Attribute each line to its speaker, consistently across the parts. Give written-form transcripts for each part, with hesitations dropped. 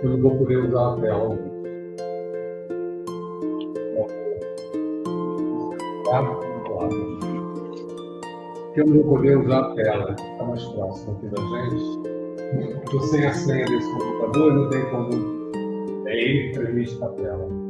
Speaker 1: Eu não vou poder usar a tela. Porque eu não vou poder usar a tela. Está mais próximo aqui da gente. Estou sem a senha desse computador, não tem como. É ele que transmite a tela.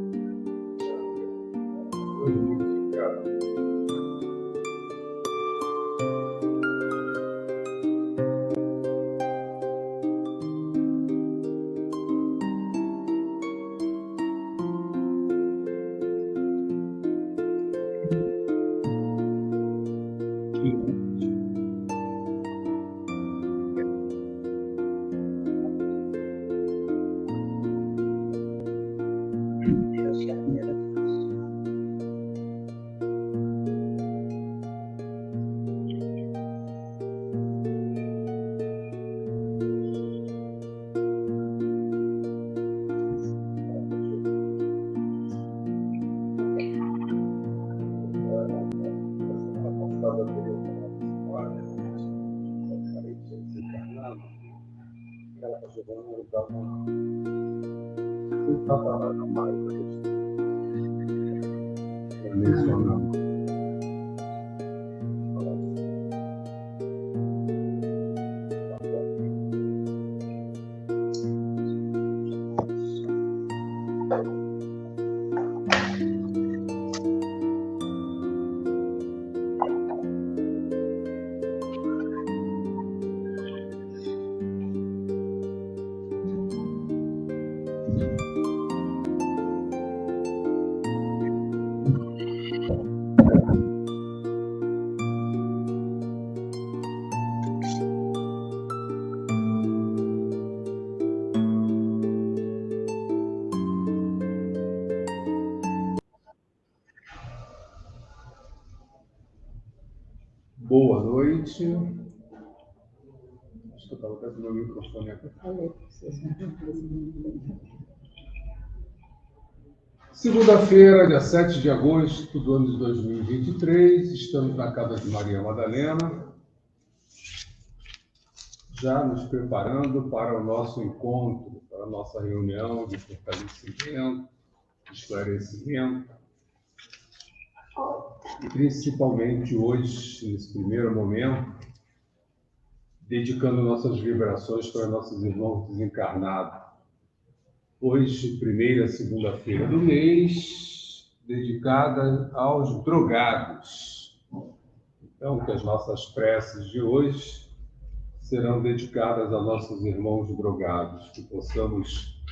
Speaker 1: Boa noite. eu estava até com o meu microfone aqui. Segunda-feira, dia 7 de agosto do ano de 2023, estamos na casa de Maria Madalena, já nos preparando para o nosso encontro, para a nossa reunião de fortalecimento, de esclarecimento, e principalmente hoje, nesse primeiro momento, dedicando nossas vibrações para nossos irmãos desencarnados. Hoje, primeira segunda-feira do mês, dedicada aos drogados. Então, que as nossas preces de hoje serão dedicadas a nossos irmãos drogados, que possamos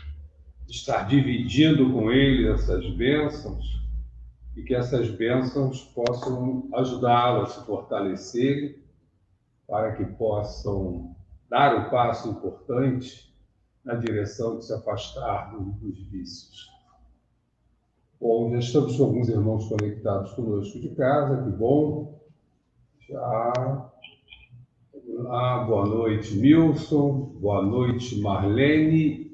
Speaker 1: estar dividindo com eles essas bênçãos e que essas bênçãos possam ajudá-los a se fortalecerem para que possam dar o passo importante na direção de se afastar dos vícios. Bom, já estamos com alguns irmãos conectados conosco de casa, que bom. Já. Boa noite, Milson. Boa noite, Marlene.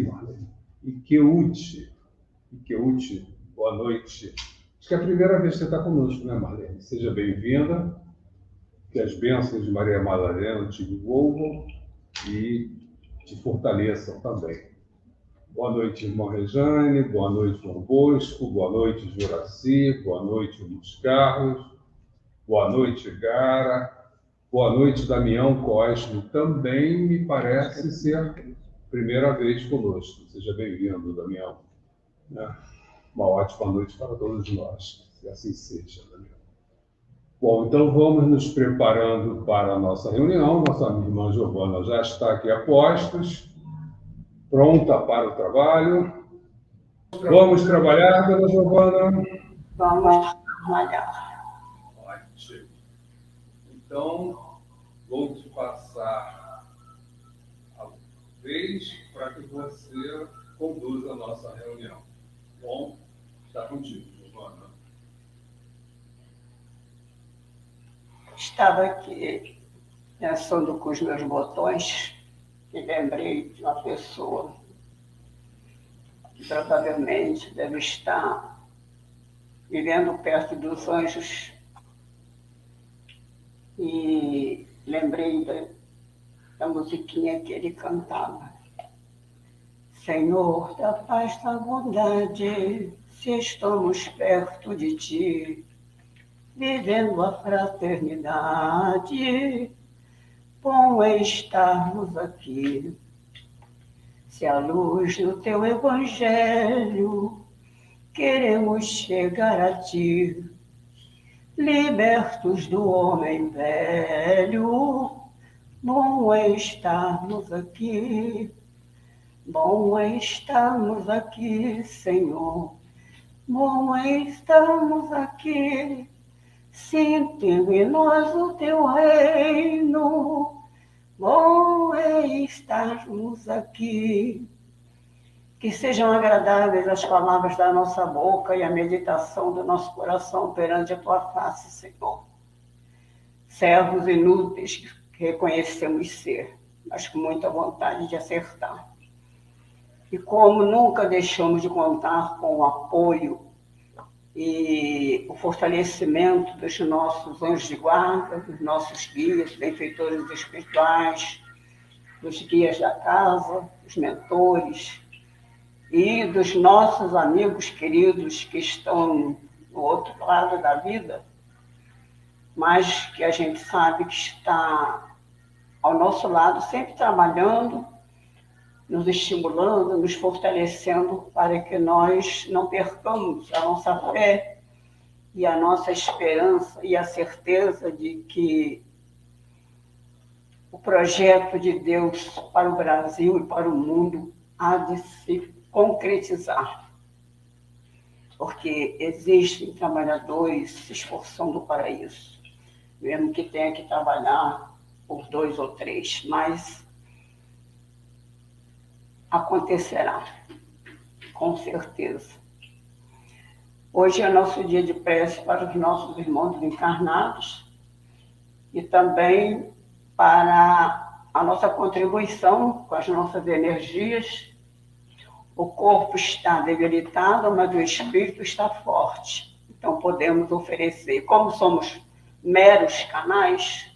Speaker 1: Marlene. Ikeuchi. Boa noite. Acho que é a primeira vez que você está conosco, né, Marlene? Seja bem-vinda. Que as bênçãos de Maria Madalena te envolvam e te fortaleçam também. Boa noite, irmão Rejane, boa noite, João Bosco, boa noite, Juraci, boa noite, Luiz Carlos, boa noite, Gara, boa noite, Damião Cosme, também me parece ser a primeira vez conosco. Seja bem-vindo, Damião. Uma ótima noite para todos nós, que assim seja, Damião. Bom, então vamos nos preparando para a nossa reunião. Nossa irmã Giovana já está aqui a postos, pronta para o trabalho. Vamos trabalhar, dona Giovana?
Speaker 2: Vamos trabalhar.
Speaker 1: Ótimo. Então, vou te passar a vez para que você conduza a nossa reunião. Bom, está contigo, Giovana.
Speaker 2: Estava aqui pensando com os meus botões e lembrei de uma pessoa que provavelmente deve estar vivendo perto dos anjos. E lembrei da musiquinha que ele cantava. Senhor da paz, da bondade, se estamos perto de ti, vivendo a fraternidade, bom é estarmos aqui. Se à luz do teu evangelho queremos chegar a ti, libertos do homem velho, bom é estarmos aqui. Bom é estarmos aqui, Senhor, bom é estarmos aqui, sentindo em nós o teu reino, bom é estarmos aqui. Que sejam agradáveis as palavras da nossa boca e a meditação do nosso coração perante a tua face, Senhor. Servos inúteis que reconhecemos ser, mas com muita vontade de acertar. E como nunca deixamos de contar com o apoio e o fortalecimento dos nossos anjos de guarda, dos nossos guias, benfeitores espirituais, dos guias da casa, dos mentores e dos nossos amigos queridos que estão no outro lado da vida, mas que a gente sabe que está ao nosso lado, sempre trabalhando, nos estimulando, nos fortalecendo para que nós não percamos a nossa fé e a nossa esperança e a certeza de que o projeto de Deus para o Brasil e para o mundo há de se concretizar. Porque existem trabalhadores se esforçando para isso, mesmo que tenha que trabalhar por 2 ou 3, mas acontecerá, com certeza. Hoje é nosso dia de prece para os nossos irmãos encarnados e também para a nossa contribuição com as nossas energias. O corpo está debilitado, mas o espírito está forte. Então podemos oferecer, como somos meros canais,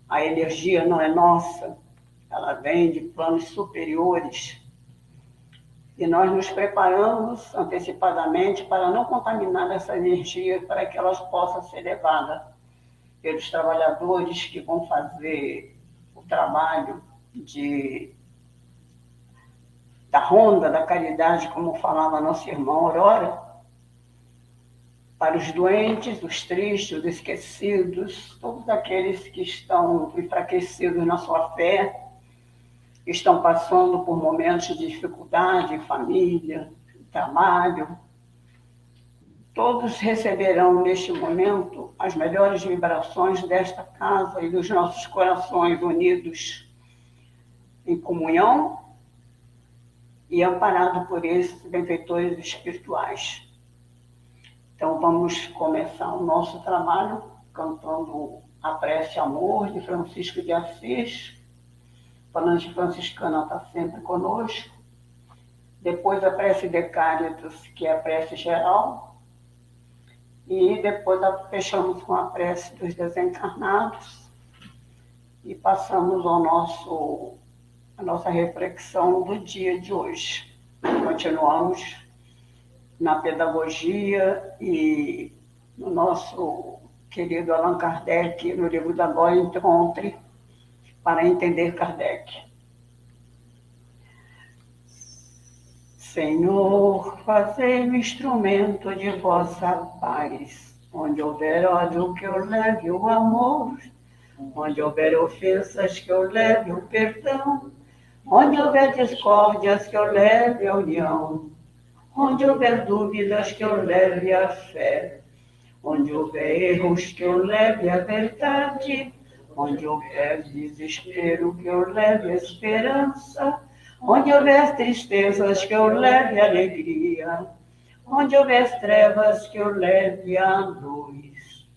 Speaker 2: a energia não é nossa, ela vem de planos superiores. E nós nos preparamos antecipadamente para não contaminar essa energia, para que elas possam ser levadas pelos trabalhadores que vão fazer o trabalho da ronda da caridade, como falava nosso irmão Aurora, para os doentes, os tristes, os esquecidos, todos aqueles que estão enfraquecidos na sua fé, que estão passando por momentos de dificuldade, família, trabalho. Todos receberão neste momento as melhores vibrações desta casa e dos nossos corações unidos em comunhão e amparados por esses benfeitores espirituais. Então vamos começar o nosso trabalho cantando a prece Amor de Francisco de Assis. A falange franciscana está sempre conosco. Depois a prece de Cáritas, que é a prece geral. E depois fechamos com a prece dos desencarnados. E passamos a nossa reflexão do dia de hoje. Continuamos na pedagogia e no nosso querido Allan Kardec, no livro da Glória Encontre, para entender Kardec. Senhor, fazei-me instrumento de vossa paz, onde houver ódio que eu leve o amor, onde houver ofensas que eu leve o perdão, onde houver discórdias que eu leve a união, onde houver dúvidas que eu leve a fé, onde houver erros que eu leve a verdade, onde houver desespero que eu leve a esperança, onde houver tristezas que eu leve a alegria, onde houver trevas que eu leve a luz.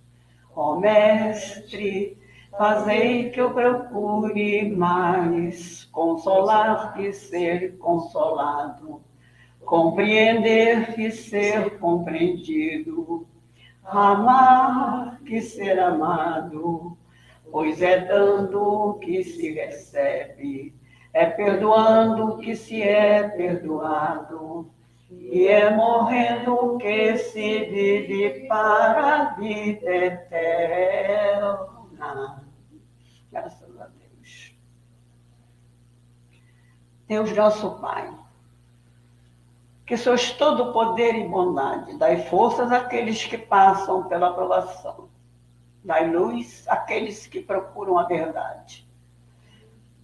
Speaker 2: Ó Mestre, fazei que eu procure mais consolar que ser consolado, compreender que ser compreendido, amar que ser amado, pois é dando que se recebe, é perdoando que se é perdoado, e é morrendo que se vive para a vida eterna. Graças a Deus. Deus nosso Pai, que sois todo poder e bondade, dai forças àqueles que passam pela provação, dai luz àqueles que procuram a verdade.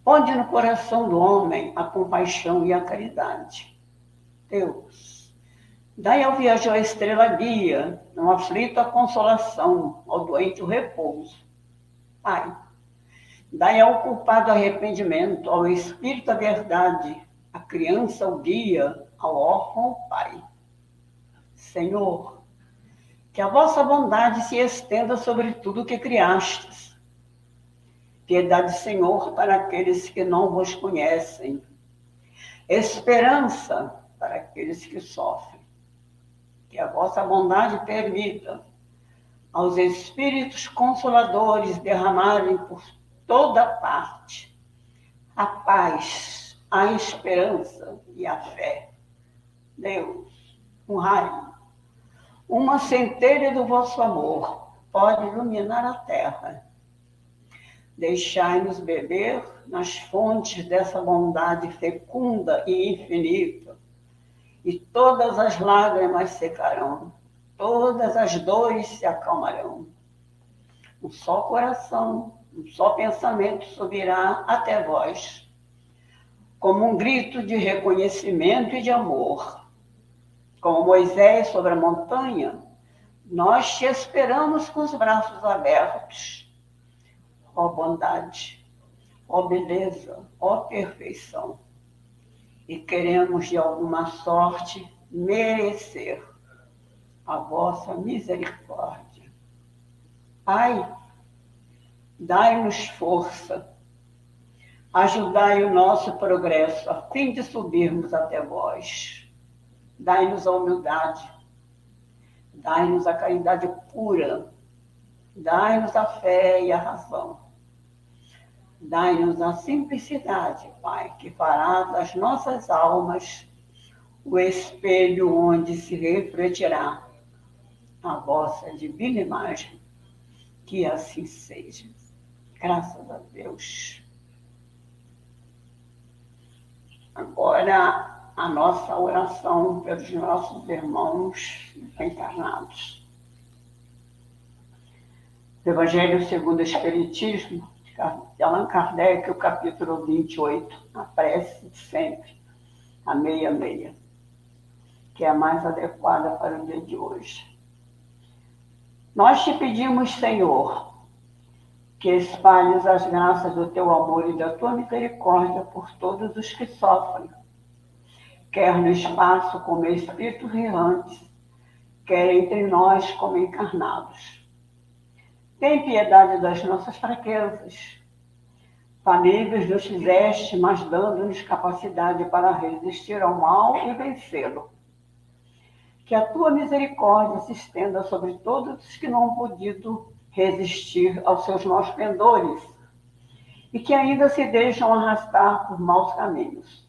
Speaker 2: Ponde no coração do homem a compaixão e a caridade. Deus, dai ao viajor a estrela guia, no aflito a consolação, ao doente o repouso. Pai, dai ao culpado arrependimento, ao espírito a verdade, à criança o guia, ao órfão o pai. Senhor, que a vossa bondade se estenda sobre tudo que criastes. Piedade, Senhor, para aqueles que não vos conhecem. Esperança para aqueles que sofrem. Que a vossa bondade permita aos espíritos consoladores derramarem por toda parte a paz, a esperança e a fé. Deus, um raio, uma centelha do vosso amor pode iluminar a terra. Deixai-nos beber nas fontes dessa bondade fecunda e infinita, e todas as lágrimas secarão, todas as dores se acalmarão. Um só coração, um só pensamento subirá até vós, como um grito de reconhecimento e de amor. Como Moisés sobre a montanha, nós te esperamos com os braços abertos. Ó bondade, ó beleza, ó perfeição. E queremos de alguma sorte merecer a vossa misericórdia. Pai, Dai-nos força, ajudai o nosso progresso, a fim de subirmos até vós. Dai-nos a humildade, dai-nos a caridade pura, dai-nos a fé e a razão. Dai-nos a simplicidade, Pai, que fará das nossas almas o espelho onde se refletirá a vossa divina imagem. Que assim seja. Graças a Deus. Agora, a nossa oração pelos nossos irmãos encarnados. O Evangelho segundo o Espiritismo, de Allan Kardec, o capítulo 28, a prece de sempre, a 66, que é a mais adequada para o dia de hoje. Nós te pedimos, Senhor, que espalhes as graças do teu amor e da tua misericórdia por todos os que sofrem, quer no espaço como espíritos errantes, quer entre nós como encarnados. Tem piedade das nossas fraquezas. Famílias nos fizeste, mas dando-nos capacidade para resistir ao mal e vencê-lo. Que a tua misericórdia se estenda sobre todos os que não han podido resistir aos seus maus pendores e que ainda se deixam arrastar por maus caminhos.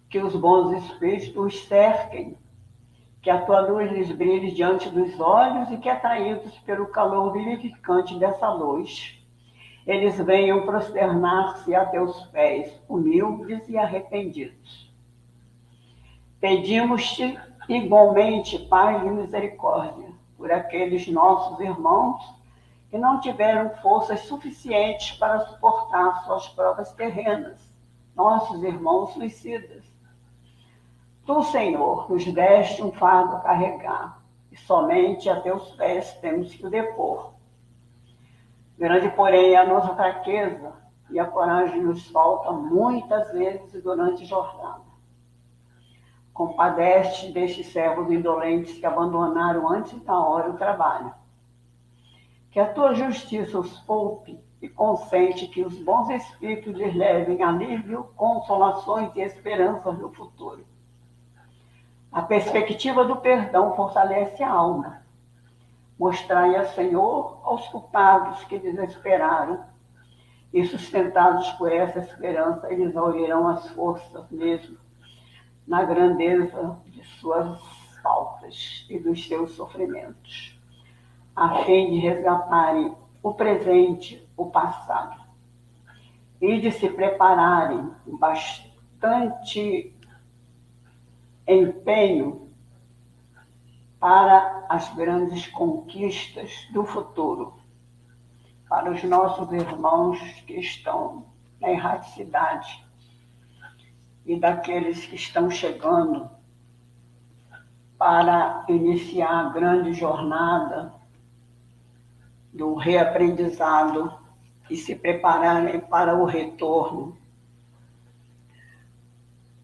Speaker 2: Que os bons espíritos os cerquem, que a tua luz lhes brilhe diante dos olhos e que, atraídos pelo calor vivificante dessa luz, eles venham prosternar-se a teus pés, humildes e arrependidos. Pedimos-te igualmente, Pai de misericórdia, por aqueles nossos irmãos que não tiveram forças suficientes para suportar suas provas terrenas, nossos irmãos suicidas. Tu, Senhor, nos deste um fardo a carregar, e somente a teus pés temos que o depor. Grande, porém, é a nossa fraqueza, e a coragem nos falta muitas vezes durante a jornada. Compadece destes servos indolentes que abandonaram antes da hora o trabalho. Que a tua justiça os poupe e consente que os bons espíritos lhes levem alívio, consolações e esperanças no futuro. A perspectiva do perdão fortalece a alma. Mostrai-a, Senhor, aos culpados que desesperaram, e sustentados por essa esperança, eles ouvirão as forças mesmo na grandeza de suas faltas e dos seus sofrimentos, a fim de resgatarem o presente, o passado, e de se prepararem com bastante empenho para as grandes conquistas do futuro, para os nossos irmãos que estão na erraticidade e daqueles que estão chegando para iniciar a grande jornada do reaprendizado e se prepararem para o retorno,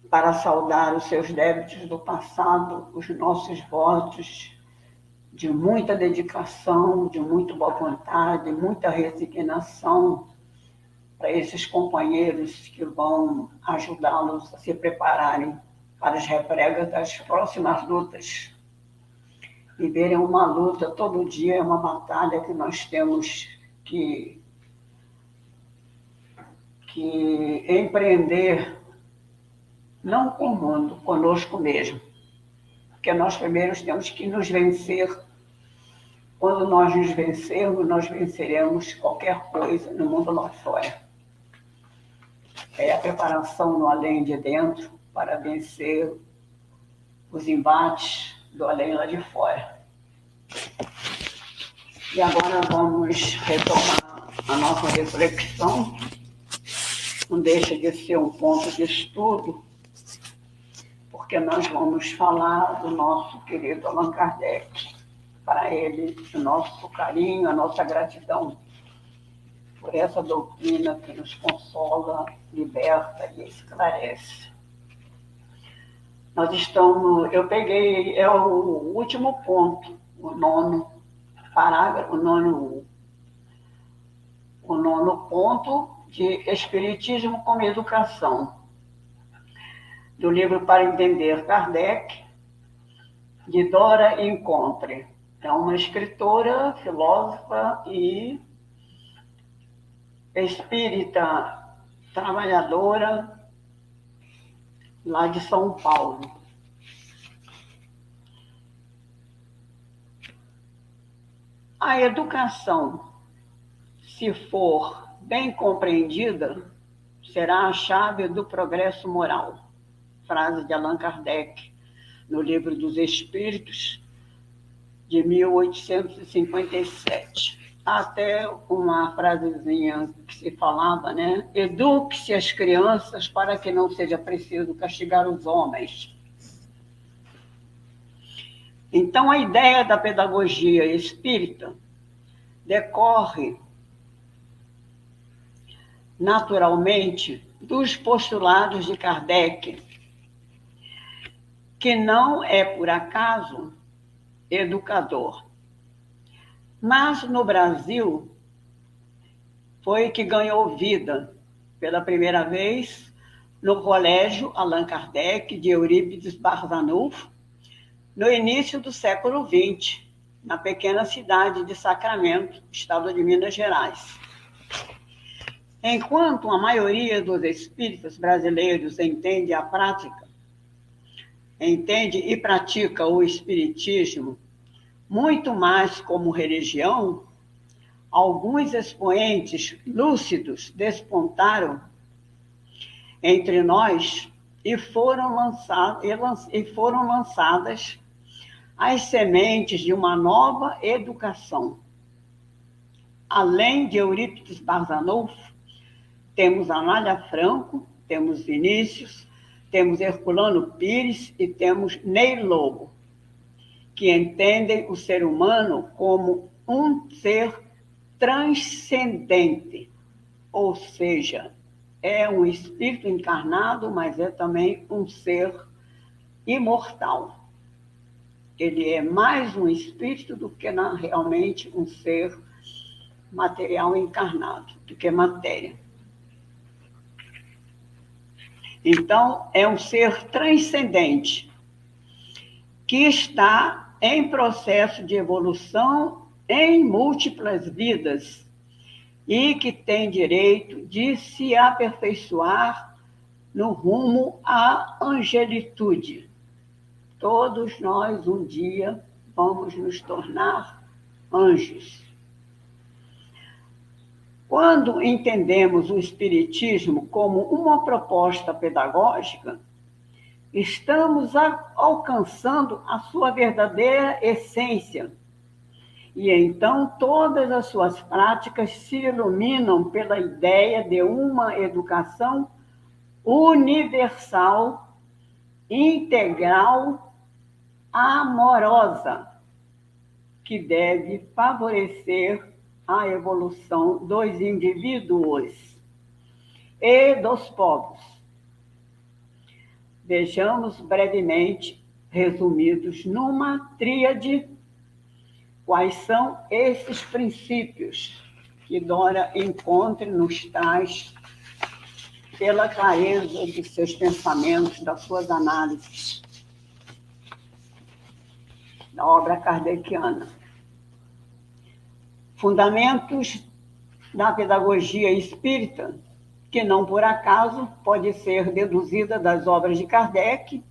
Speaker 2: para saldar os seus débitos do passado, os nossos votos de muita dedicação, de muita boa vontade, muita resignação para esses companheiros que vão ajudá-los a se prepararem para as repregas das próximas lutas. Viver é uma luta, todo dia é uma batalha que nós temos que empreender, não com o mundo, conosco mesmo. Porque nós primeiros temos que nos vencer. Quando nós nos vencermos, nós venceremos qualquer coisa no mundo lá fora. É a preparação no além de dentro para vencer os embates do além lá de fora. E agora vamos retomar a nossa reflexão. Não deixa de ser um ponto de estudo, porque nós vamos falar do nosso querido Allan Kardec. Para ele, o nosso carinho, a nossa gratidão por essa doutrina que nos consola, liberta e esclarece. Nós estamos, eu peguei, é o último ponto, o nono parágrafo, o o 9º ponto de Espiritismo como Educação, do livro Para Entender Kardec, de Dora Encontre. É uma escritora, filósofa e espírita trabalhadora lá de São Paulo. A educação, se for bem compreendida, será a chave do progresso moral. Frase de Allan Kardec, no Livro dos Espíritos, de 1857. Até uma frasezinha que se falava, né? Eduque-se as crianças para que não seja preciso castigar os homens. Então, a ideia da pedagogia espírita decorre naturalmente dos postulados de Kardec, que não é por acaso educador. Mas no Brasil foi que ganhou vida pela primeira vez no Colégio Allan Kardec de Eurípides Barçanufo, no início do século XX, na pequena cidade de Sacramento, estado de Minas Gerais. Enquanto a maioria dos espíritas brasileiros entende e pratica o espiritismo muito mais como religião, alguns expoentes lúcidos despontaram entre nós e foram lançadas as sementes de uma nova educação. Além de Eurípides Barçanufo, temos Amália Franco, temos Vinícius, temos Herculano Pires e temos Ney Lobo, que entendem o ser humano como um ser transcendente, ou seja, é um espírito encarnado, mas é também um ser imortal. Ele é mais um espírito do que realmente um ser material encarnado, do que matéria. Então, é um ser transcendente, que está em processo de evolução em múltiplas vidas e que tem direito de se aperfeiçoar no rumo à angelitude. Todos nós, um dia, vamos nos tornar anjos. Quando entendemos o Espiritismo como uma proposta pedagógica, estamos alcançando a sua verdadeira essência. E então todas as suas práticas se iluminam pela ideia de uma educação universal, integral, amorosa, que deve favorecer a evolução dos indivíduos e dos povos. Vejamos brevemente, resumidos numa tríade, quais são esses princípios que Dora Encontre nos traz pela clareza dos seus pensamentos, das suas análises, da obra kardeciana. Fundamentos da pedagogia espírita, que não por acaso pode ser deduzida das obras de Kardec,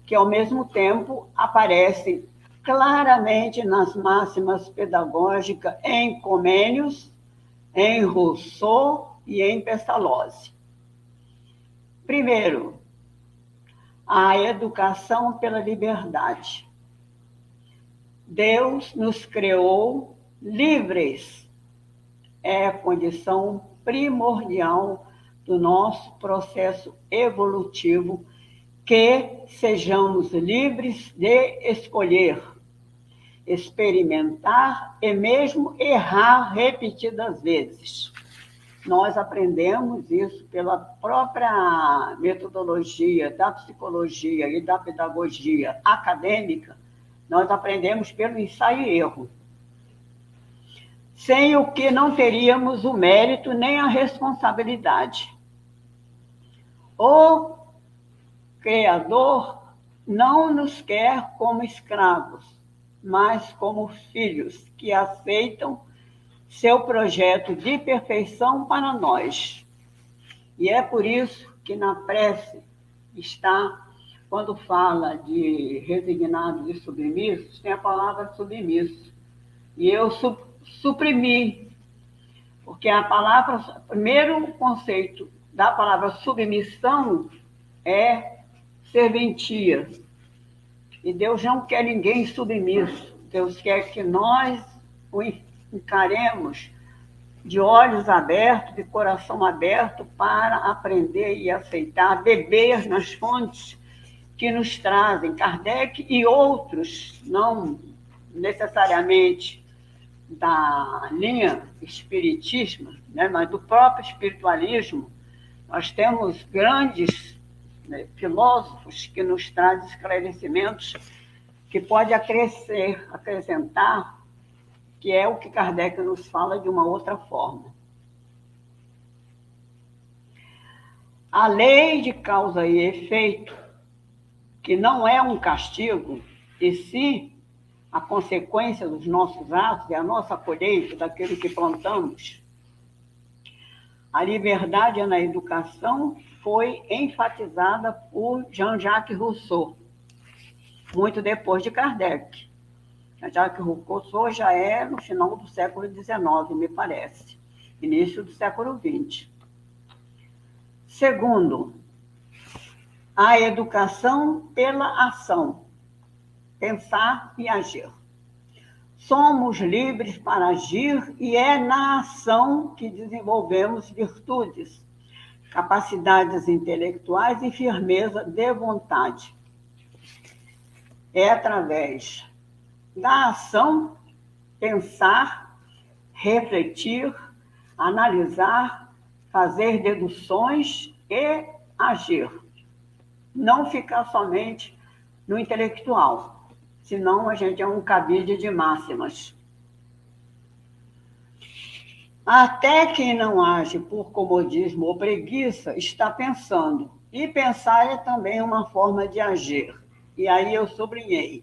Speaker 2: que ao mesmo tempo aparecem claramente nas máximas pedagógicas em Comênios, em Rousseau e em Pestalozzi. Primeiro, a educação pela liberdade. Deus nos criou livres. É a condição primordial do nosso processo evolutivo, que sejamos livres de escolher, experimentar e mesmo errar repetidas vezes. Nós aprendemos isso pela própria metodologia da psicologia e da pedagogia acadêmica. Nós aprendemos pelo ensaio e erro. sem o que não teríamos o mérito nem a responsabilidade. O Criador não nos quer como escravos, mas como filhos que aceitam seu projeto de perfeição para nós. E é por isso que na prece está, quando fala de resignados e submissos, tem a palavra submisso. E eu suprimi, porque a palavra, o primeiro conceito da palavra submissão é serventia. E Deus não quer ninguém submisso. Deus quer que nós o encaremos de olhos abertos, de coração aberto, para aprender e aceitar, beber nas fontes que nos trazem Kardec e outros, não necessariamente da linha espiritismo, né, mas do próprio espiritualismo. Nós temos grandes, né, filósofos que nos trazem esclarecimentos que pode acrescentar, que é o que Kardec nos fala de uma outra forma. A lei de causa e efeito, que não é um castigo, e sim a consequência dos nossos atos, é a nossa colheita daquilo que plantamos. A liberdade na educação foi enfatizada por Jean-Jacques Rousseau, muito depois de Kardec. Jean-Jacques Rousseau já é no final do século XIX, me parece, início do século XX. Segundo, a educação pela ação, pensar e agir. Somos livres para agir e é na ação que desenvolvemos virtudes, capacidades intelectuais e firmeza de vontade. É através da ação, pensar, refletir, analisar, fazer deduções e agir. Não ficar somente no intelectual, senão a gente é um cabide de máximas. Até quem não age por comodismo ou preguiça está pensando, e pensar é também uma forma de agir. E aí eu sublinhei.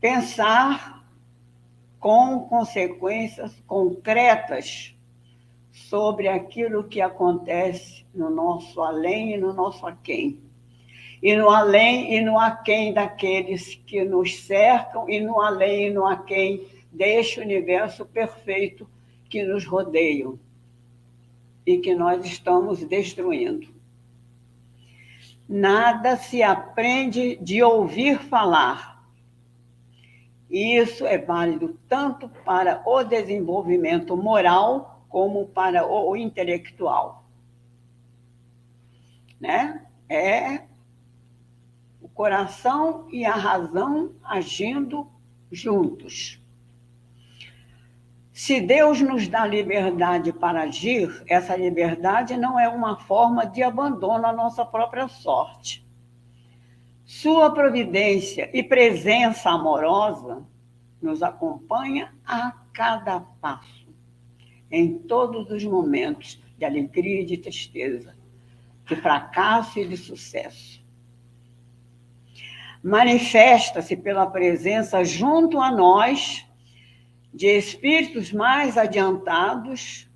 Speaker 2: Pensar com consequências concretas sobre aquilo que acontece no nosso além e no nosso aquém. E no além e no aquém daqueles que nos cercam, e no além e no aquém deste universo perfeito que nos rodeiam e que nós estamos destruindo. Nada se aprende de ouvir falar. E isso é válido tanto para o desenvolvimento moral como para o intelectual. Né? É o coração e a razão agindo juntos. Se Deus nos dá liberdade para agir, essa liberdade não é uma forma de abandono à nossa própria sorte. Sua providência e presença amorosa nos acompanha a cada passo, em todos os momentos de alegria e de tristeza, de fracasso e de sucesso. Manifesta-se pela presença junto a nós de espíritos mais adiantados,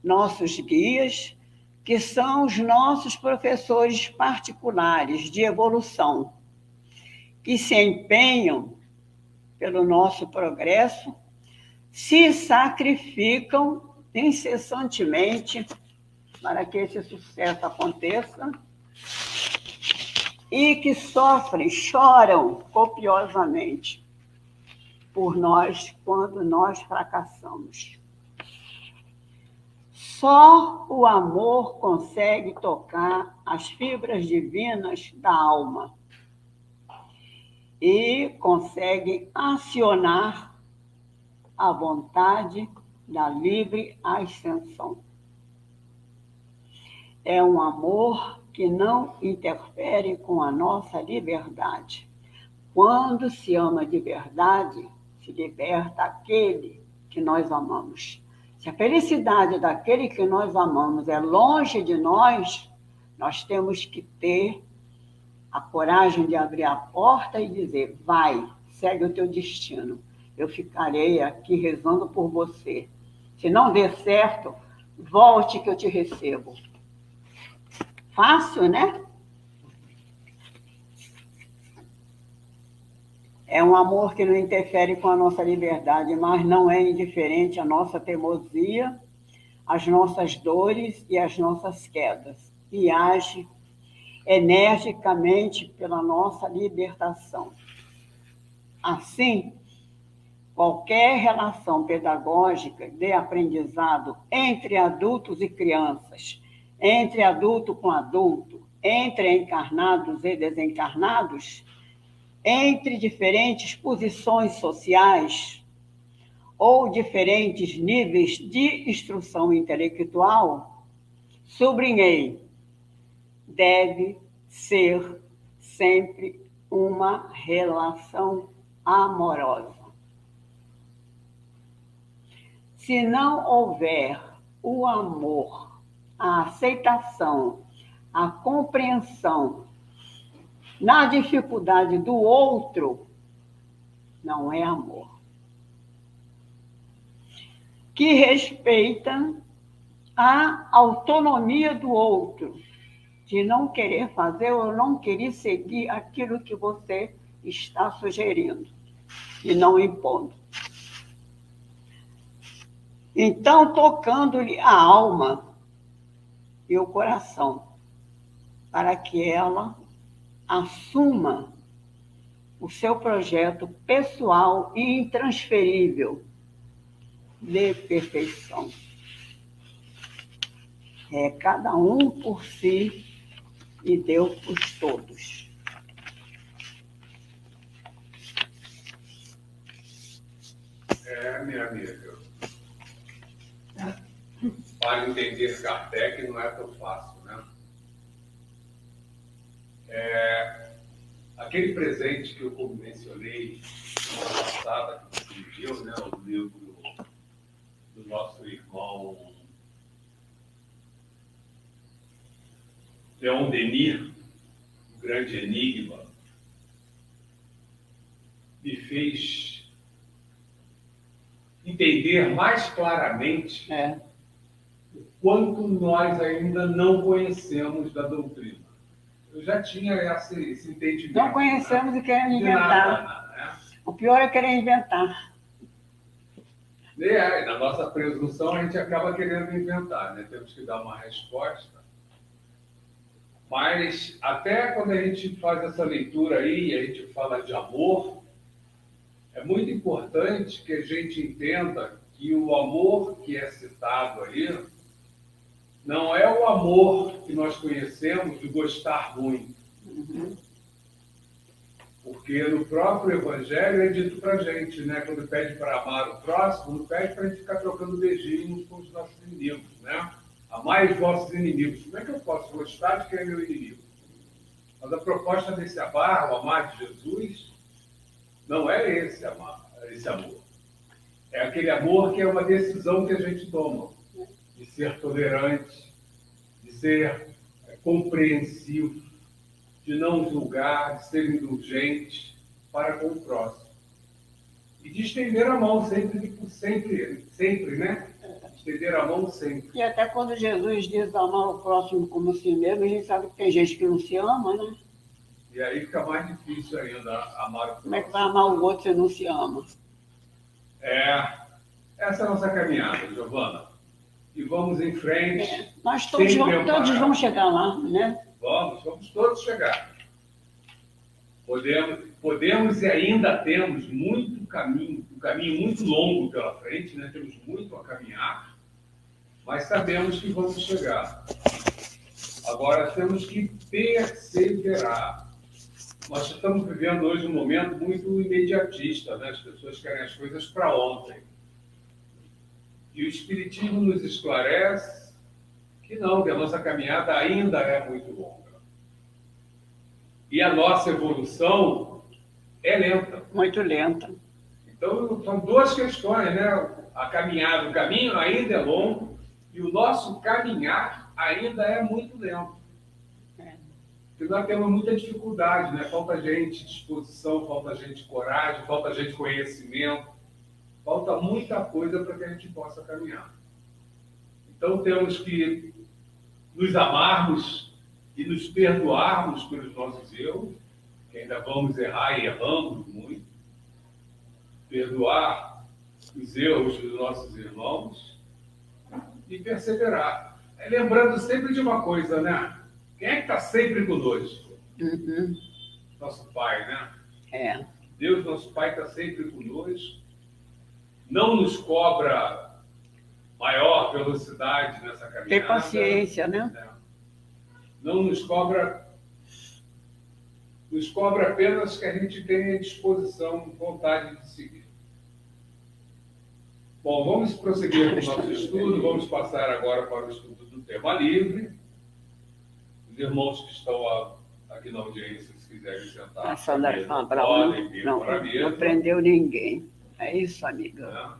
Speaker 2: nossos guias, que são os nossos professores particulares de evolução, que se empenham pelo nosso progresso, se sacrificam incessantemente para que esse sucesso aconteça e que sofrem, choram copiosamente por nós quando nós fracassamos. Só o amor consegue tocar as fibras divinas da alma e consegue acionar a vontade da livre ascensão. É um amor que não interfere com a nossa liberdade. Quando se ama de verdade, se liberta aquele que nós amamos. Se a felicidade daquele que nós amamos é longe de nós, nós temos que ter a coragem de abrir a porta e dizer: vai, segue o teu destino. Eu ficarei aqui rezando por você. Se não der certo, volte que eu te recebo. Fácil, né? É um amor que não interfere com a nossa liberdade, mas não é indiferente à nossa teimosia, às nossas dores e às nossas quedas, e age energicamente pela nossa libertação. Assim, qualquer relação pedagógica de aprendizado entre adultos e crianças, entre adulto com adulto, entre encarnados e desencarnados, entre diferentes posições sociais ou diferentes níveis de instrução intelectual, sublinhei, deve ser sempre uma relação amorosa. Se não houver o amor, a aceitação, a compreensão na dificuldade do outro, não é amor. Que respeita a autonomia do outro, de não querer fazer ou não querer seguir aquilo que você está sugerindo e não impondo. Então, tocando-lhe a alma e o coração, para que ela assuma o seu projeto pessoal e intransferível de perfeição. É cada um por si e Deus por todos.
Speaker 1: Minha amiga, para entender Kardec não é tão fácil, né? Aquele presente que eu mencionei semana passada, que você viu, né, o livro do nosso irmão Leon Denis, O Grande Enigma, me fez entender mais claramente o quanto nós ainda não conhecemos da doutrina. Eu já tinha esse entendimento.
Speaker 2: Não conhecemos, né? E queremos inventar.
Speaker 1: Nada, né?
Speaker 2: O pior é querer inventar.
Speaker 1: Na nossa presunção, a gente acaba querendo inventar, né? Temos que dar uma resposta. Mas até quando a gente faz essa leitura aí, a gente fala de amor, é muito importante que a gente entenda que o amor que é citado aí não é o amor que nós conhecemos de gostar muito. Porque no próprio Evangelho é dito para a gente, né? Quando pede para amar o próximo, não pede para a gente ficar trocando beijinhos com os nossos inimigos, né? Amai os vossos inimigos. Como é que eu posso gostar de quem é meu inimigo? Mas a proposta desse amar, o amar de Jesus, não é esse amor. É aquele amor que é uma decisão que a gente toma, de ser tolerante, de ser compreensivo, de não julgar, de ser indulgente para com o próximo. E de estender a mão sempre, né? Estender a mão sempre.
Speaker 2: E até quando Jesus diz amar o próximo como a si mesmo, a gente sabe que tem gente que não se ama, né?
Speaker 1: E aí fica mais difícil ainda amar o próximo.
Speaker 2: Como é que vai amar o outro se não se ama?
Speaker 1: Essa é a nossa caminhada, Giovana. E vamos em frente.
Speaker 2: Nós todos vamos chegar lá, né?
Speaker 1: Vamos todos chegar. Podemos e ainda temos muito caminho, um caminho muito longo pela frente, né? Temos muito a caminhar, mas sabemos que vamos chegar. Agora temos que perseverar. Nós estamos vivendo hoje um momento muito imediatista, né? As pessoas querem as coisas para ontem. E o Espiritismo nos esclarece que não, que a nossa caminhada ainda é muito longa. E a nossa evolução é lenta.
Speaker 2: Muito lenta.
Speaker 1: Então, são duas questões, né? a caminhada, o caminho ainda é longo e o nosso caminhar ainda é muito lento. Porque nós temos muita dificuldade, né? Falta gente disposição, falta gente coragem, falta gente conhecimento, falta muita coisa para que a gente possa caminhar. Então temos que nos amarmos e nos perdoarmos pelos nossos erros, que ainda vamos errar e erramos muito, perdoar os erros dos nossos irmãos e perseverar. Lembrando sempre de uma coisa, né? Quem é que está sempre conosco? Nosso Pai, né? Deus, nosso Pai, está sempre conosco. Não nos cobra maior velocidade nessa caminhada.
Speaker 2: Tem paciência, né?
Speaker 1: Não nos cobra apenas que a gente tenha disposição, vontade de seguir. Bom, vamos prosseguir com o nosso estudo, vamos passar agora para o estudo do tema livre. Os irmãos que estão aqui na audiência, se quiserem sentar,
Speaker 2: A Sandra Cabral não prendeu ninguém. É isso, amiga.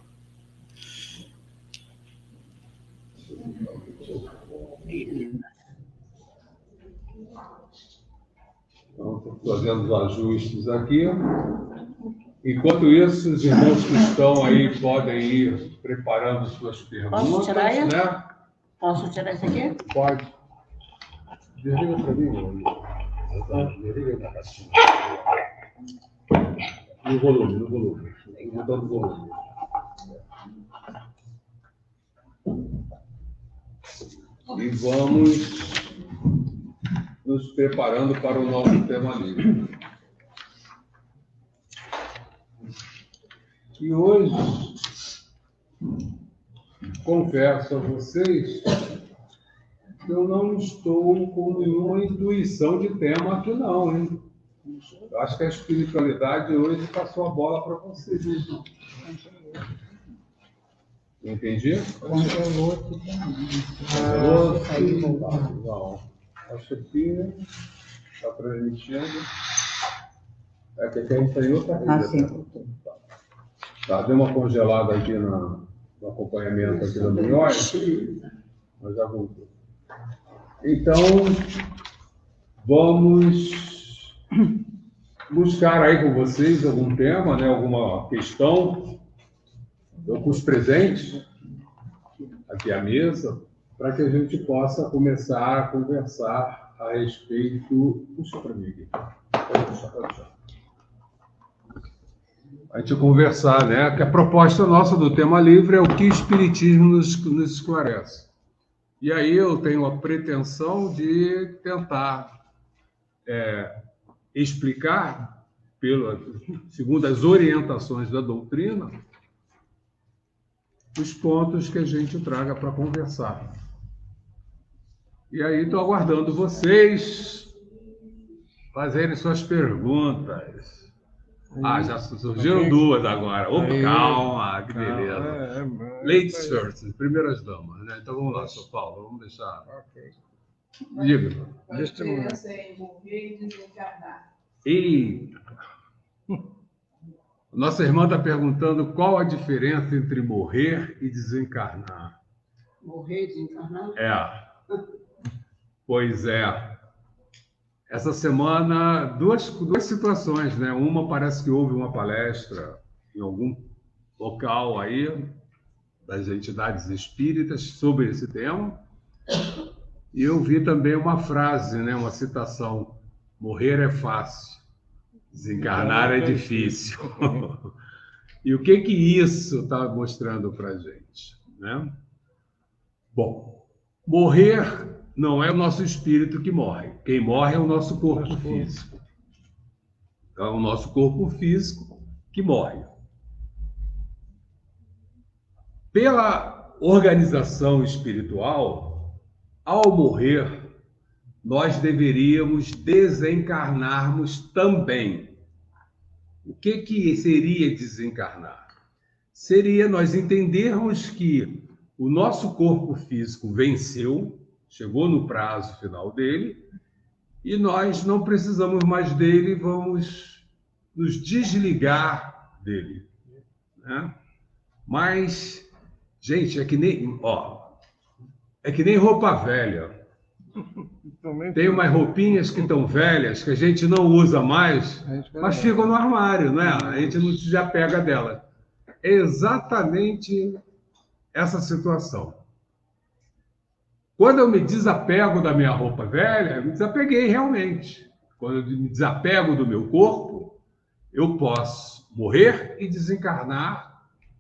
Speaker 1: Então, estou fazendo os ajustes aqui. Enquanto isso, os irmãos que estão aí podem ir preparando suas perguntas.
Speaker 2: Posso tirar isso?
Speaker 1: Né?
Speaker 2: Posso tirar isso aqui?
Speaker 1: Pode. Desliga para mim, desliga na caixinha. No volume. Mudando o volume. E vamos nos preparando para o nosso tema livre. E hoje, confesso a vocês que eu não estou com nenhuma intuição de tema aqui não, hein? Acho que a espiritualidade hoje passou a bola para vocês. Entendi? Congelou. Não. Acho que está transmitindo. É que aqui a gente está em outra rede. Tá, deu uma congelada aqui no acompanhamento aqui da Minhóis, mas já voltou. Então, vamos buscar aí com vocês algum tema, né, alguma questão. Eu pus presentes aqui à mesa para que a gente possa começar a conversar a respeito. Puxa para mim aqui. Pode puxar. A gente conversar, né? Que a proposta nossa do tema livre é o que o Espiritismo nos esclarece. E aí eu tenho a pretensão de tentar explicar, segundo as orientações da doutrina, os pontos que a gente traga para conversar. E aí estou aguardando vocês fazerem suas perguntas. Já surgiram duas agora. Calma, que beleza. Ladies first, primeiras damas, né? Então vamos lá, São Paulo, vamos deixar. Diga.
Speaker 3: A diferença é morrer e desencarnar.
Speaker 1: Nossa irmã está perguntando qual a diferença entre morrer e desencarnar.
Speaker 2: Morrer e desencarnar?
Speaker 1: Pois é. Essa semana, duas situações, né? Uma, parece que houve uma palestra em algum local aí, das entidades espíritas, sobre esse tema. E eu vi também uma frase, né? Uma citação: morrer é fácil, desencarnar é difícil. E o que isso está mostrando para a gente, né? Bom, morrer não é o nosso espírito que morre. Quem morre é o nosso corpo físico. Então, é o nosso corpo físico que morre. Pela organização espiritual, ao morrer, nós deveríamos desencarnarmos também. O que seria desencarnar? Seria nós entendermos que o nosso corpo físico venceu, chegou no prazo final dele, e nós não precisamos mais dele, vamos nos desligar dele, né? Mas Gente, é que nem, ó, é que nem roupa velha. Tem umas roupinhas que estão velhas, que a gente não usa mais, mas ficam no armário, né? A gente não se apega delas. É exatamente essa situação. Quando eu me desapego da minha roupa velha, eu me desapeguei realmente. Quando eu me desapego do meu corpo, eu posso morrer e desencarnar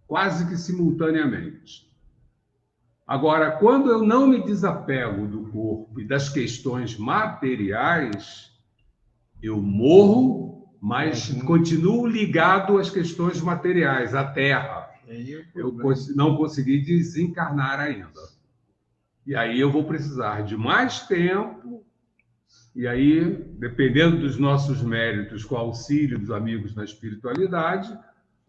Speaker 1: quase que simultaneamente. Agora, quando eu não me desapego do corpo e das questões materiais, eu morro, mas continuo ligado às questões materiais, à Terra. Eu não consegui desencarnar ainda. E aí eu vou precisar de mais tempo, e aí, dependendo dos nossos méritos, com o auxílio dos amigos na espiritualidade,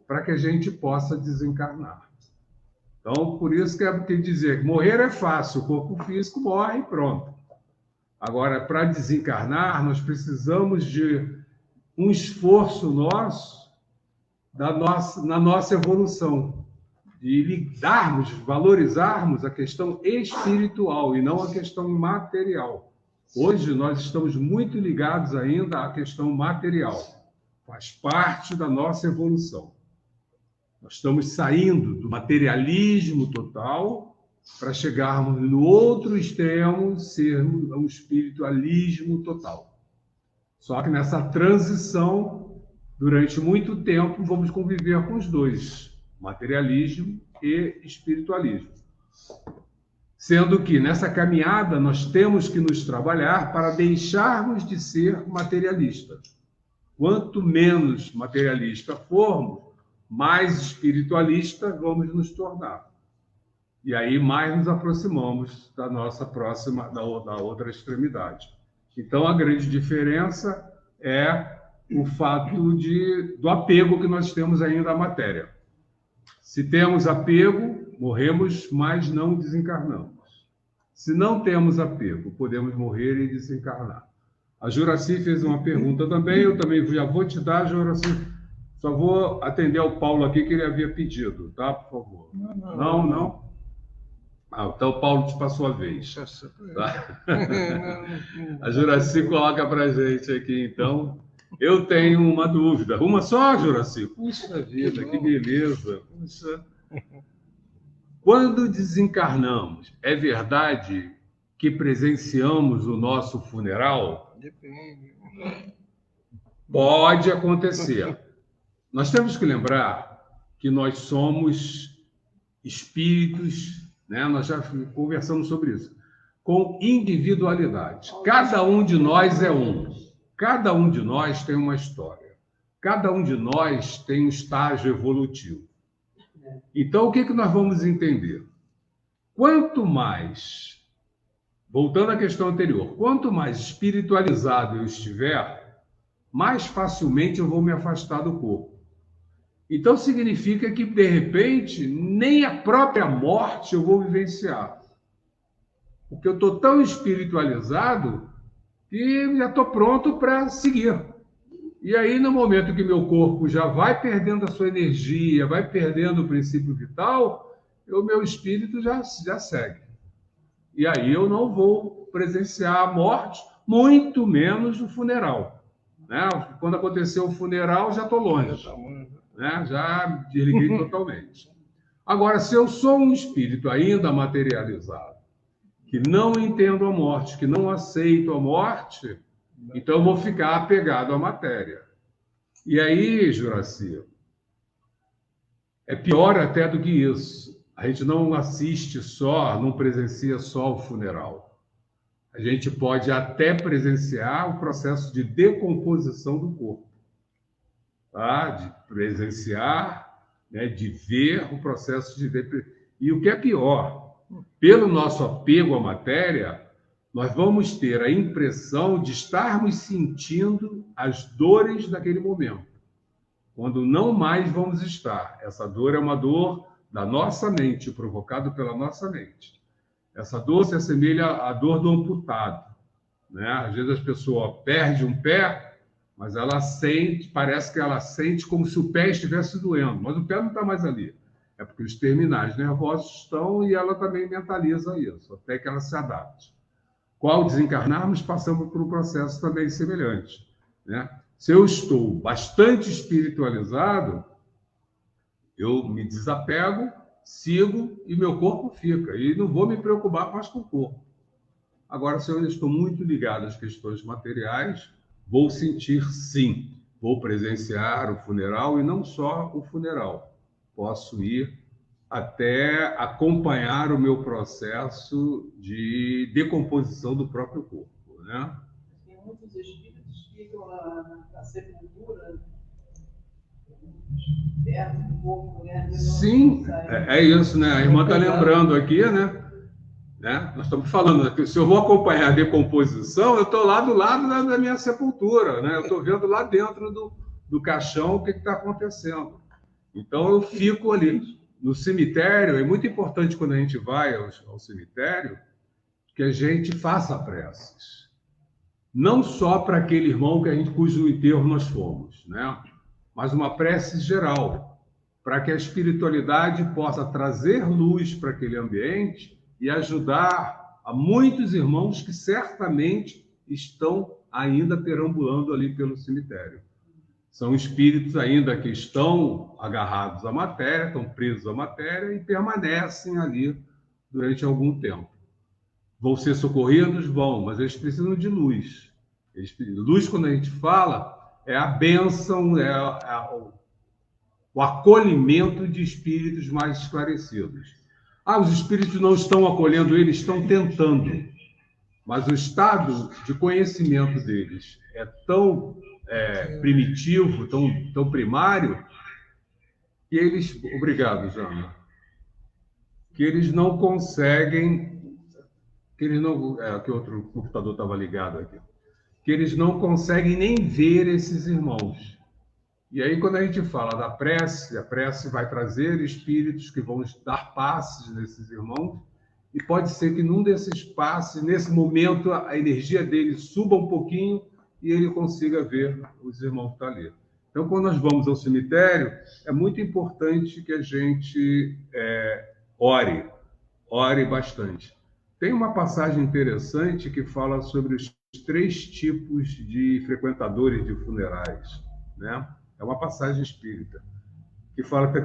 Speaker 1: para que a gente possa desencarnar. Então, por isso que é que dizer que morrer é fácil, o corpo físico morre e pronto. Agora, para desencarnar, nós precisamos de um esforço nosso, na nossa evolução, de lidarmos, valorizarmos a questão espiritual e não a questão material. Hoje nós estamos muito ligados ainda à questão material. Faz parte da nossa evolução. Nós estamos saindo do materialismo total para chegarmos no outro extremo, sermos um espiritualismo total. Só que nessa transição, durante muito tempo, vamos conviver com os dois, materialismo e espiritualismo. Sendo que nessa caminhada nós temos que nos trabalhar para deixarmos de ser materialistas. Quanto menos materialista formos, mais espiritualista vamos nos tornar. E aí mais nos aproximamos da nossa próxima, da outra extremidade. Então a grande diferença é o fato do apego que nós temos ainda à matéria. Se temos apego, morremos, mas não desencarnamos. Se não temos apego, podemos morrer e desencarnar. A Juraci fez uma pergunta também, eu também já vou te dar, Juraci. Só vou atender ao Paulo aqui, que ele havia pedido, tá? Por favor. Não? Ah, então o Paulo te passou a vez. Tá? A Juraci coloca para a gente aqui, então. Eu tenho uma dúvida. Uma só, Juraci? Puxa vida, que beleza. Puxa. Quando desencarnamos, é verdade que presenciamos o nosso funeral?
Speaker 4: Depende.
Speaker 1: Pode acontecer. Nós temos que lembrar que nós somos espíritos, né? Nós já conversamos sobre isso, com individualidade. Cada um de nós é um. Cada um de nós tem uma história. Cada um de nós tem um estágio evolutivo. Então, o que nós vamos entender? Quanto mais, voltando à questão anterior, quanto mais espiritualizado eu estiver, mais facilmente eu vou me afastar do corpo. Então, significa que, de repente, nem a própria morte eu vou vivenciar. Porque eu estou tão espiritualizado que já estou pronto para seguir. E aí, no momento que meu corpo já vai perdendo a sua energia, vai perdendo o princípio vital, o meu espírito já segue. E aí eu não vou presenciar a morte, muito menos o funeral. Né? Quando aconteceu o funeral, já estou longe. Né? Já desliguei totalmente. Agora, se eu sou um espírito ainda materializado, que não entendo a morte, que não aceito a morte, então eu vou ficar apegado à matéria. E aí, Juraci, é pior até do que isso. A gente não assiste só, não presencia só o funeral. A gente pode até presenciar o processo de decomposição do corpo. Tá? De presenciar, né? De ver o processo de... E o que é pior, pelo nosso apego à matéria, nós vamos ter a impressão de estarmos sentindo as dores daquele momento, quando não mais vamos estar. Essa dor é uma dor da nossa mente, provocada pela nossa mente. Essa dor se assemelha à dor do amputado. Né? Às vezes a pessoa perde um pé, mas ela sente, parece que ela sente como se o pé estivesse doendo, mas o pé não está mais ali. É porque os terminais nervosos estão e ela também mentaliza isso, até que ela se adapte. Ao desencarnarmos, passamos por um processo também semelhante, né? Se eu estou bastante espiritualizado, eu me desapego, sigo e meu corpo fica. E não vou me preocupar mais com o corpo. Agora, se eu estou muito ligado às questões materiais, vou sentir sim. Vou presenciar o funeral e não só o funeral. Posso ir até acompanhar o meu processo de decomposição do próprio corpo, né?
Speaker 3: Tem muitos espíritos que ficam na sepultura, perto do corpo, né?
Speaker 1: Sim, é isso, né? A irmã está lembrando aqui, né? Nós estamos falando aqui, se eu vou acompanhar a decomposição, eu estou lá do lado da minha sepultura, né? Eu estou vendo lá dentro do caixão o que está acontecendo. Então, eu fico ali. No cemitério, é muito importante quando a gente vai ao cemitério que a gente faça preces. Não só para aquele irmão cujo enterro nós fomos, né? Mas uma prece geral, para que a espiritualidade possa trazer luz para aquele ambiente e ajudar a muitos irmãos que certamente estão ainda perambulando ali pelo cemitério. São espíritos ainda que estão agarrados à matéria, estão presos à matéria e permanecem ali durante algum tempo. Vão ser socorridos? Vão, mas eles precisam de luz. Luz, quando a gente fala, é a bênção, o acolhimento de espíritos mais esclarecidos. Os espíritos não estão acolhendo eles, estão tentando. Mas o estado de conhecimento deles é tão primitivo, tão primário, que eles... Obrigado, Jana. Que eles não conseguem... Que outro computador estava ligado aqui. Que eles não conseguem nem ver esses irmãos. E aí, quando a gente fala da prece, a prece vai trazer espíritos que vão dar passes nesses irmãos, e pode ser que num desses passes, nesse momento, a energia dele suba um pouquinho e ele consiga ver os irmãos que estão ali. Então, quando nós vamos ao cemitério, é muito importante que a gente ore bastante. Tem uma passagem interessante que fala sobre os 3 tipos de frequentadores de funerais, né? É uma passagem espírita, que fala que tem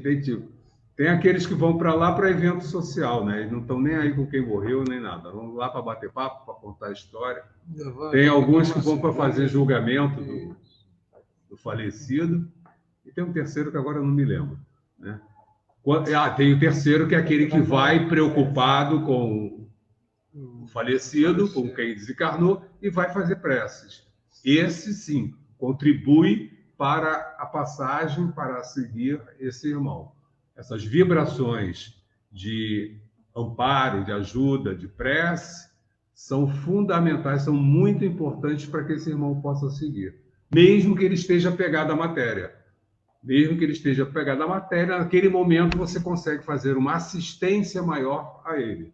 Speaker 1: 3 tipos. Tem aqueles que vão para lá para evento social, né? Eles não estão nem aí com quem morreu, nem nada. Vão lá para bater papo, para contar a história. Tem alguns que vão para fazer julgamento do falecido. E tem um terceiro que agora eu não me lembro, né? Tem o terceiro, que é aquele que vai preocupado com o falecido, com quem desencarnou, e vai fazer preces. Esse, sim, contribui para a passagem, para seguir esse irmão. Essas vibrações de amparo, de ajuda, de prece, são fundamentais, são muito importantes para que esse irmão possa seguir. Mesmo que ele esteja pegado à matéria. Mesmo que ele esteja pegado à matéria, naquele momento você consegue fazer uma assistência maior a ele.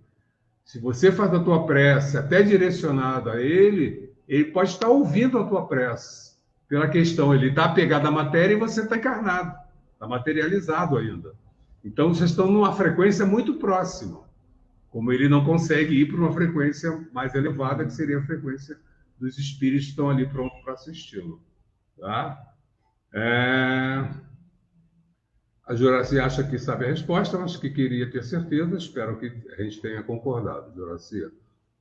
Speaker 1: Se você faz a tua prece até direcionada a ele, ele pode estar ouvindo a tua prece. Pela questão, ele está pegado à matéria e você está encarnado, está materializado ainda. Então, vocês estão numa frequência muito próxima, como ele não consegue ir para uma frequência mais elevada, que seria a frequência dos espíritos que estão ali prontos para assisti-lo. Tá? A Juraci acha que sabe a resposta, mas que queria ter certeza. Espero que a gente tenha concordado, Juraci.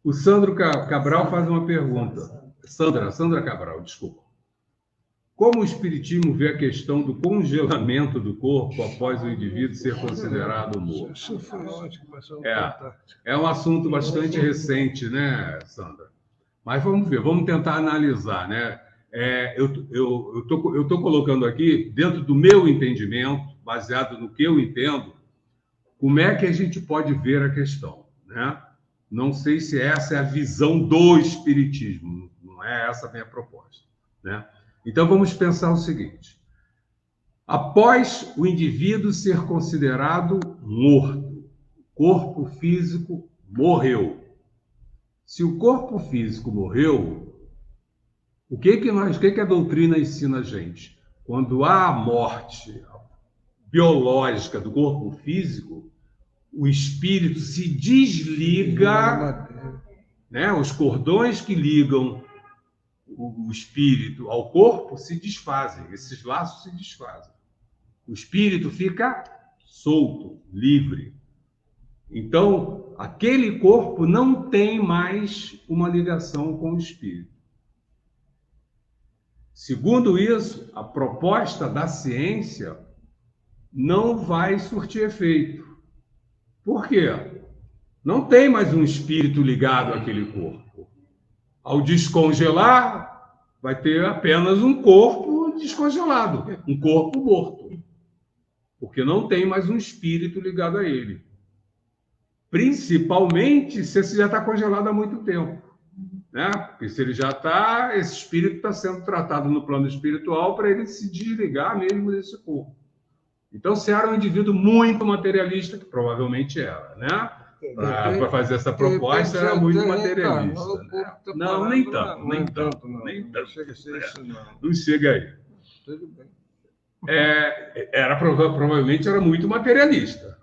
Speaker 1: O Sandro Cabral faz uma pergunta. Sandra Cabral, desculpa. Como o Espiritismo vê a questão do congelamento do corpo após o indivíduo ser considerado morto? É um assunto bastante recente, né, Sandra? Mas vamos ver, vamos tentar analisar, né? Eu tô colocando aqui, dentro do meu entendimento, baseado no que eu entendo, como é que a gente pode ver a questão, né? Não sei se essa é a visão do Espiritismo, não é essa a minha proposta, né? Então, vamos pensar o seguinte. Após o indivíduo ser considerado morto, o corpo físico morreu. Se o corpo físico morreu, o que a doutrina ensina a gente? Quando há a morte biológica do corpo físico, o espírito se desliga, né? Os cordões que ligam o espírito ao corpo se desfazem, esses laços se desfazem. O espírito fica solto, livre. Então, aquele corpo não tem mais uma ligação com o espírito. Segundo isso, a proposta da ciência não vai surtir efeito. Por quê? Não tem mais um espírito ligado àquele corpo. Ao descongelar, vai ter apenas um corpo descongelado, um corpo morto. Porque não tem mais um espírito ligado a ele. Principalmente se esse já está congelado há muito tempo. Né? Porque se ele já está, esse espírito está sendo tratado no plano espiritual para ele se desligar mesmo desse corpo. Então, se era um indivíduo muito materialista, que provavelmente era, né? Para fazer essa proposta, era muito materialista. Né? Não, nem tanto, nem tanto. Não chega aí. Provavelmente era muito materialista.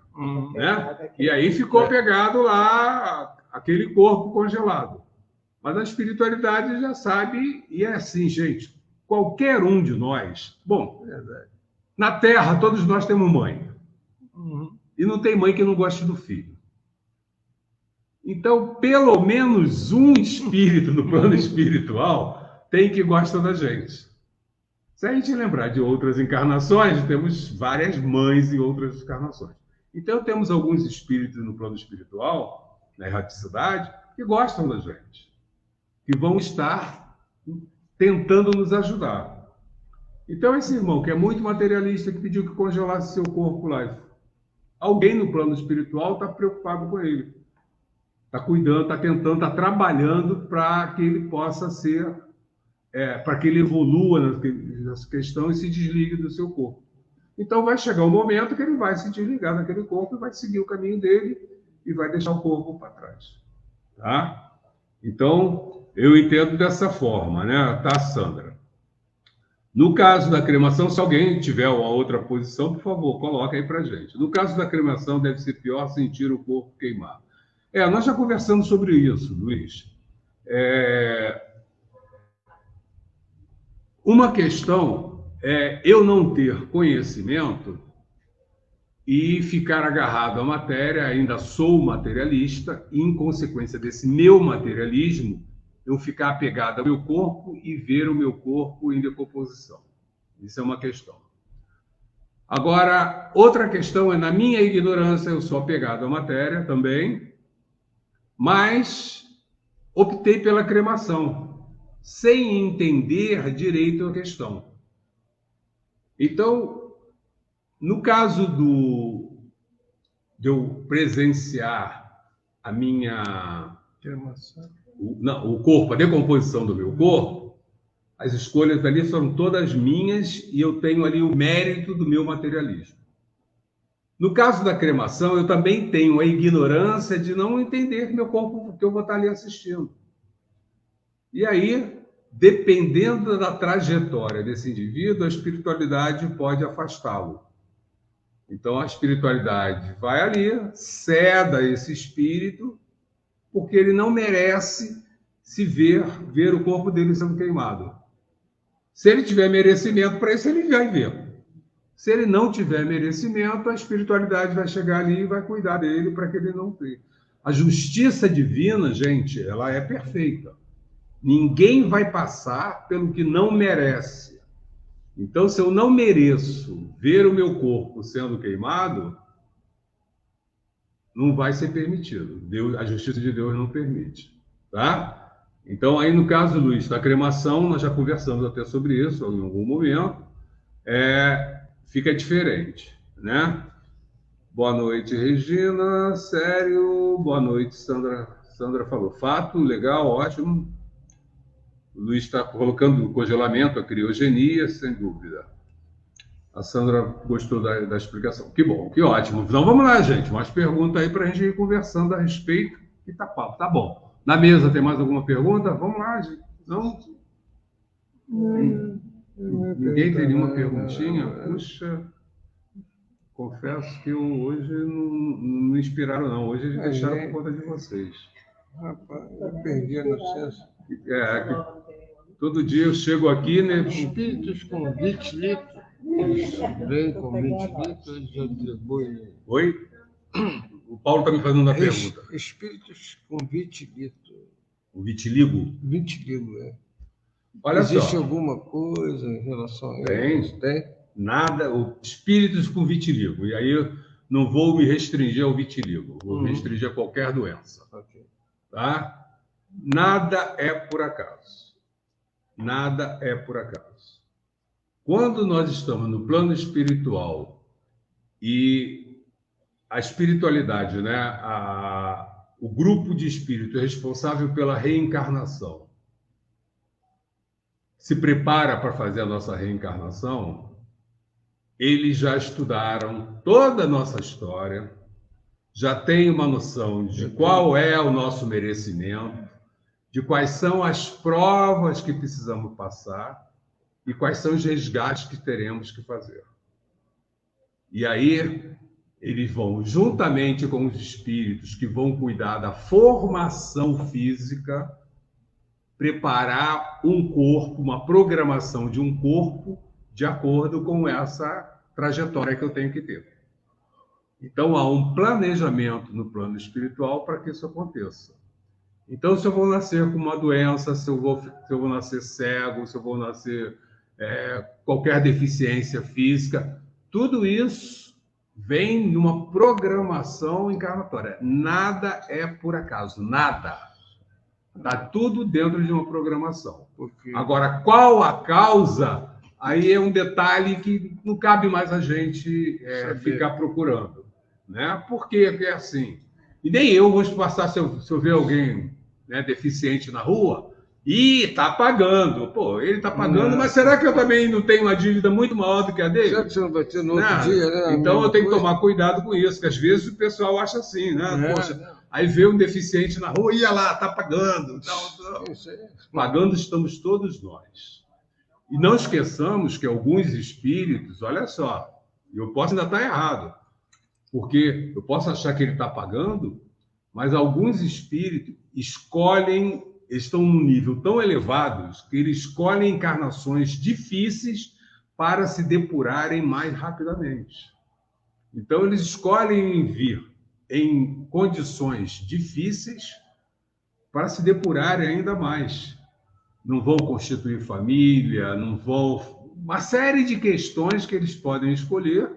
Speaker 1: Né? E aí ficou pegado lá aquele corpo congelado. Mas a espiritualidade já sabe, e é assim, gente, qualquer um de nós... Bom, na Terra, todos nós temos mãe. E não tem mãe que não goste do filho. Então, pelo menos um espírito no plano espiritual tem que gostar da gente. Se a gente lembrar de outras encarnações, temos várias mães em outras encarnações. Então, temos alguns espíritos no plano espiritual, na erraticidade, que gostam da gente, que vão estar tentando nos ajudar. Então, esse irmão, que é muito materialista, que pediu que congelasse seu corpo lá, alguém no plano espiritual está preocupado com ele. Está cuidando, está tentando, está trabalhando para que ele possa ser, para que ele evolua nessa questão e se desligue do seu corpo. Então, vai chegar um momento que ele vai se desligar daquele corpo e vai seguir o caminho dele e vai deixar o corpo para trás. Tá? Então, eu entendo dessa forma, né? Tá, Sandra? No caso da cremação, se alguém tiver uma outra posição, por favor, coloca aí para gente. No caso da cremação, deve ser pior sentir o corpo queimar. Nós já conversamos sobre isso, Luiz. Uma questão é eu não ter conhecimento e ficar agarrado à matéria, ainda sou materialista, e, em consequência desse meu materialismo, eu ficar apegado ao meu corpo e ver o meu corpo em decomposição. Isso é uma questão. Agora, outra questão é, na minha ignorância, eu sou apegado à matéria também, mas optei pela cremação, sem entender direito a questão. Então, no caso de eu presenciar a minha cremação, o corpo, a decomposição do meu corpo, as escolhas ali são todas minhas e eu tenho ali o mérito do meu materialismo. No caso da cremação, eu também tenho a ignorância de não entender meu corpo, que eu vou estar ali assistindo. E aí, dependendo da trajetória desse indivíduo, a espiritualidade pode afastá-lo. Então, a espiritualidade vai ali, ceda esse espírito, porque ele não merece se ver o corpo dele sendo queimado. Se ele tiver merecimento para isso, ele vai ver. Se ele não tiver merecimento, a espiritualidade vai chegar ali e vai cuidar dele para que ele não tenha. A justiça divina, gente, ela é perfeita. Ninguém vai passar pelo que não merece. Então, se eu não mereço ver o meu corpo sendo queimado, não vai ser permitido. A justiça de Deus não permite. Tá? Então, aí no caso, Luiz, da cremação, nós já conversamos até sobre isso em algum momento, fica diferente, né? Boa noite, Regina. Sério? Boa noite, Sandra. Sandra falou. Fato, legal, ótimo. O Luiz está colocando o congelamento, a criogenia, sem dúvida. A Sandra gostou da explicação. Que bom, que ótimo. Então vamos lá, gente. Mais perguntas aí para a gente ir conversando a respeito. E tá papo, tá bom. Na mesa tem mais alguma pergunta? Vamos lá, gente. Não? Ninguém tem nenhuma perguntinha? Puxa. confesso que hoje não me inspiraram, não. Hoje eles deixaram por conta de vocês.
Speaker 4: Rapaz, eu perdi a noção.
Speaker 1: Todo dia eu chego aqui, né?
Speaker 4: Espíritos com vitiligo, eles vêm com vitiligo, eles atribuem.
Speaker 1: Oi? O Paulo está me fazendo uma pergunta.
Speaker 4: Espíritos com vitiligo.
Speaker 1: O vitiligo?
Speaker 4: Vitiligo, é.
Speaker 1: Olha
Speaker 4: Existe
Speaker 1: só.
Speaker 4: alguma coisa em relação a
Speaker 1: Tem.
Speaker 4: isso? Tem?
Speaker 1: Nada, espíritos com vitiligo. E aí eu não vou me restringir ao vitiligo, vou me restringir a qualquer doença.
Speaker 4: Okay.
Speaker 1: Tá? Nada é por acaso. Nada é por acaso. Quando nós estamos no plano espiritual e a espiritualidade, né? O grupo de espírito responsável pela reencarnação se prepara para fazer a nossa reencarnação, eles já estudaram toda a nossa história, já têm uma noção de qual é o nosso merecimento, de quais são as provas que precisamos passar e quais são os resgates que teremos que fazer. E aí eles vão, juntamente com os espíritos que vão cuidar da formação física, preparar um corpo, uma programação de um corpo de acordo com essa trajetória que eu tenho que ter. Então, há um planejamento no plano espiritual para que isso aconteça. Então, se eu vou nascer com uma doença, se eu vou nascer cego, se eu vou nascer qualquer deficiência física, tudo isso vem numa programação encarnatória. Nada é por acaso, nada. Está tudo dentro de uma programação. Agora, qual a causa? Aí é um detalhe que não cabe mais a gente ficar procurando. Né? Porque é assim. E nem eu vou passar, se eu ver alguém, né, deficiente na rua, e está pagando. Pô, ele está pagando, mas será que eu também não tenho uma dívida muito maior do que a dele?
Speaker 4: Será que você não vai ter no outro dia, né?
Speaker 1: Então eu tenho que tomar cuidado com isso, que às vezes o pessoal acha assim, né? Poxa, aí vê um deficiente na rua, ia lá, está pagando. Então, pagando estamos todos nós. E não esqueçamos que alguns espíritos, olha só, eu posso ainda estar errado, porque eu posso achar que ele está pagando, mas alguns espíritos escolhem, estão num nível tão elevado que eles escolhem encarnações difíceis para se depurarem mais rapidamente. Então, eles escolhem vir em condições difíceis para se depurarem ainda mais. Não vão constituir família, não vão... Uma série de questões que eles podem escolher,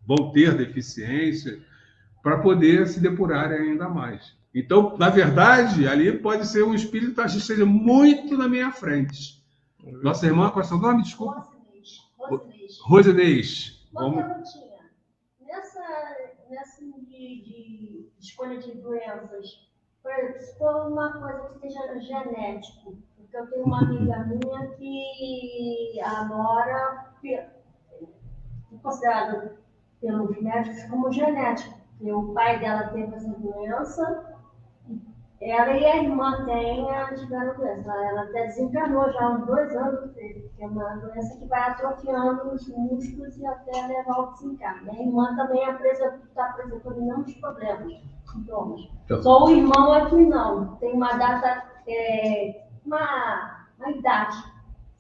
Speaker 1: vão ter deficiência, para poder se depurarem ainda mais. Então, na verdade, ali pode ser um espírito que esteja muito na minha frente. Nossa irmã, qual é o seu nome? Desculpa. Rosinês.
Speaker 5: Uma perguntinha. Nessa de escolha de doenças, por exemplo, se for uma coisa que seja genético, porque eu tenho uma amiga minha que a nora é considerada pelos médicos como genético, porque o pai dela teve essa doença, ela e a irmã tiveram doença. Ela até desencarnou já há uns 2 anos, que é uma doença que vai atrofiando os músculos e até levar ao desencarne. A irmã também está apresentando muitos problemas, sintomas.
Speaker 1: Então.
Speaker 5: Só o irmão aqui não. Tem uma data, uma idade.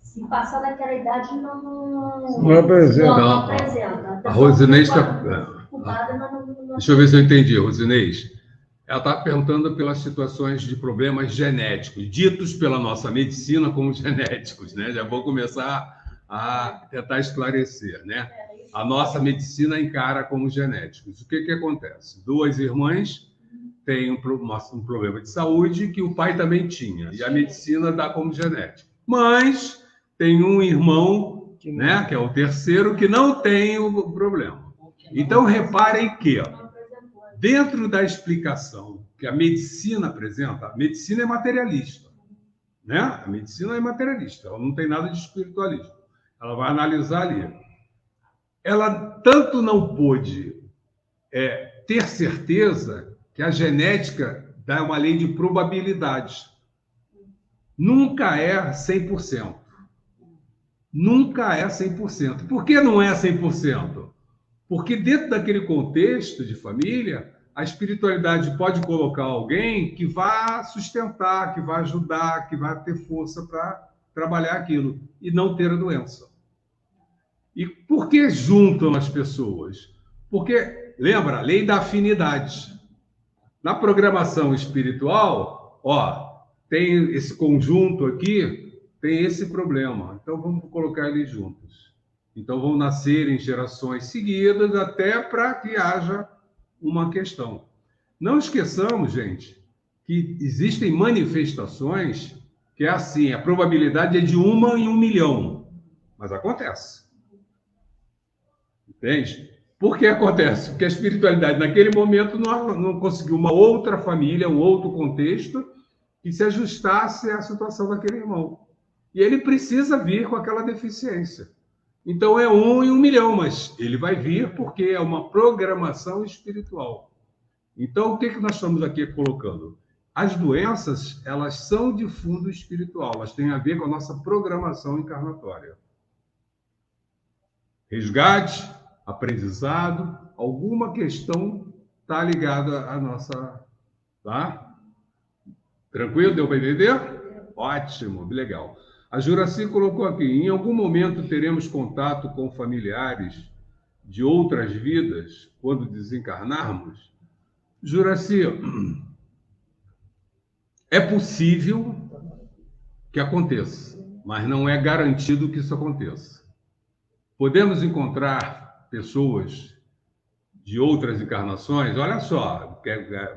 Speaker 5: Se passar daquela idade, não apresenta.
Speaker 1: A Rosinês está... Deixa eu ver se eu entendi, Rosinês. Ela está perguntando pelas situações de problemas genéticos, ditos pela nossa medicina como genéticos, né? Já vou começar a tentar esclarecer, né? A nossa medicina encara como genéticos. O que acontece? 2 irmãs têm um problema de saúde que o pai também tinha, e a medicina dá como genético. Mas tem um irmão, né, que é o terceiro, que não tem o problema. Então, reparem que, dentro da explicação que a medicina apresenta, a medicina é materialista, né? A medicina é materialista, ela não tem nada de espiritualismo. Ela vai analisar ali. Ela tanto não pôde ter certeza que a genética dá uma lei de probabilidades. Nunca é 100%. Nunca é 100%. Por que não é 100%? Porque dentro daquele contexto de família, a espiritualidade pode colocar alguém que vá sustentar, que vá ajudar, que vá ter força para trabalhar aquilo e não ter a doença. E por que juntam as pessoas? Porque, lembra, a lei da afinidade. Na programação espiritual, tem esse conjunto aqui, tem esse problema. Então, vamos colocar eles juntos. Então, vão nascer em gerações seguidas até para que haja uma questão. Não esqueçamos, gente, que existem manifestações que é assim, a probabilidade é de 1 em 1 milhão, mas acontece. Entende? Por que acontece? Porque a espiritualidade, naquele momento, não conseguiu uma outra família, um outro contexto que se ajustasse à situação daquele irmão. E ele precisa vir com aquela deficiência. Então, é 1 em 1 milhão, mas ele vai vir porque é uma programação espiritual. Então, o que nós estamos aqui colocando? As doenças, elas são de fundo espiritual, elas têm a ver com a nossa programação encarnatória. Resgate, aprendizado, alguma questão está ligada à nossa... Tá? Tranquilo? Deu para entender? Ótimo, legal. A Juraci colocou aqui, em algum momento teremos contato com familiares de outras vidas quando desencarnarmos? Juraci, é possível que aconteça, mas não é garantido que isso aconteça. Podemos encontrar pessoas de outras encarnações? Olha só,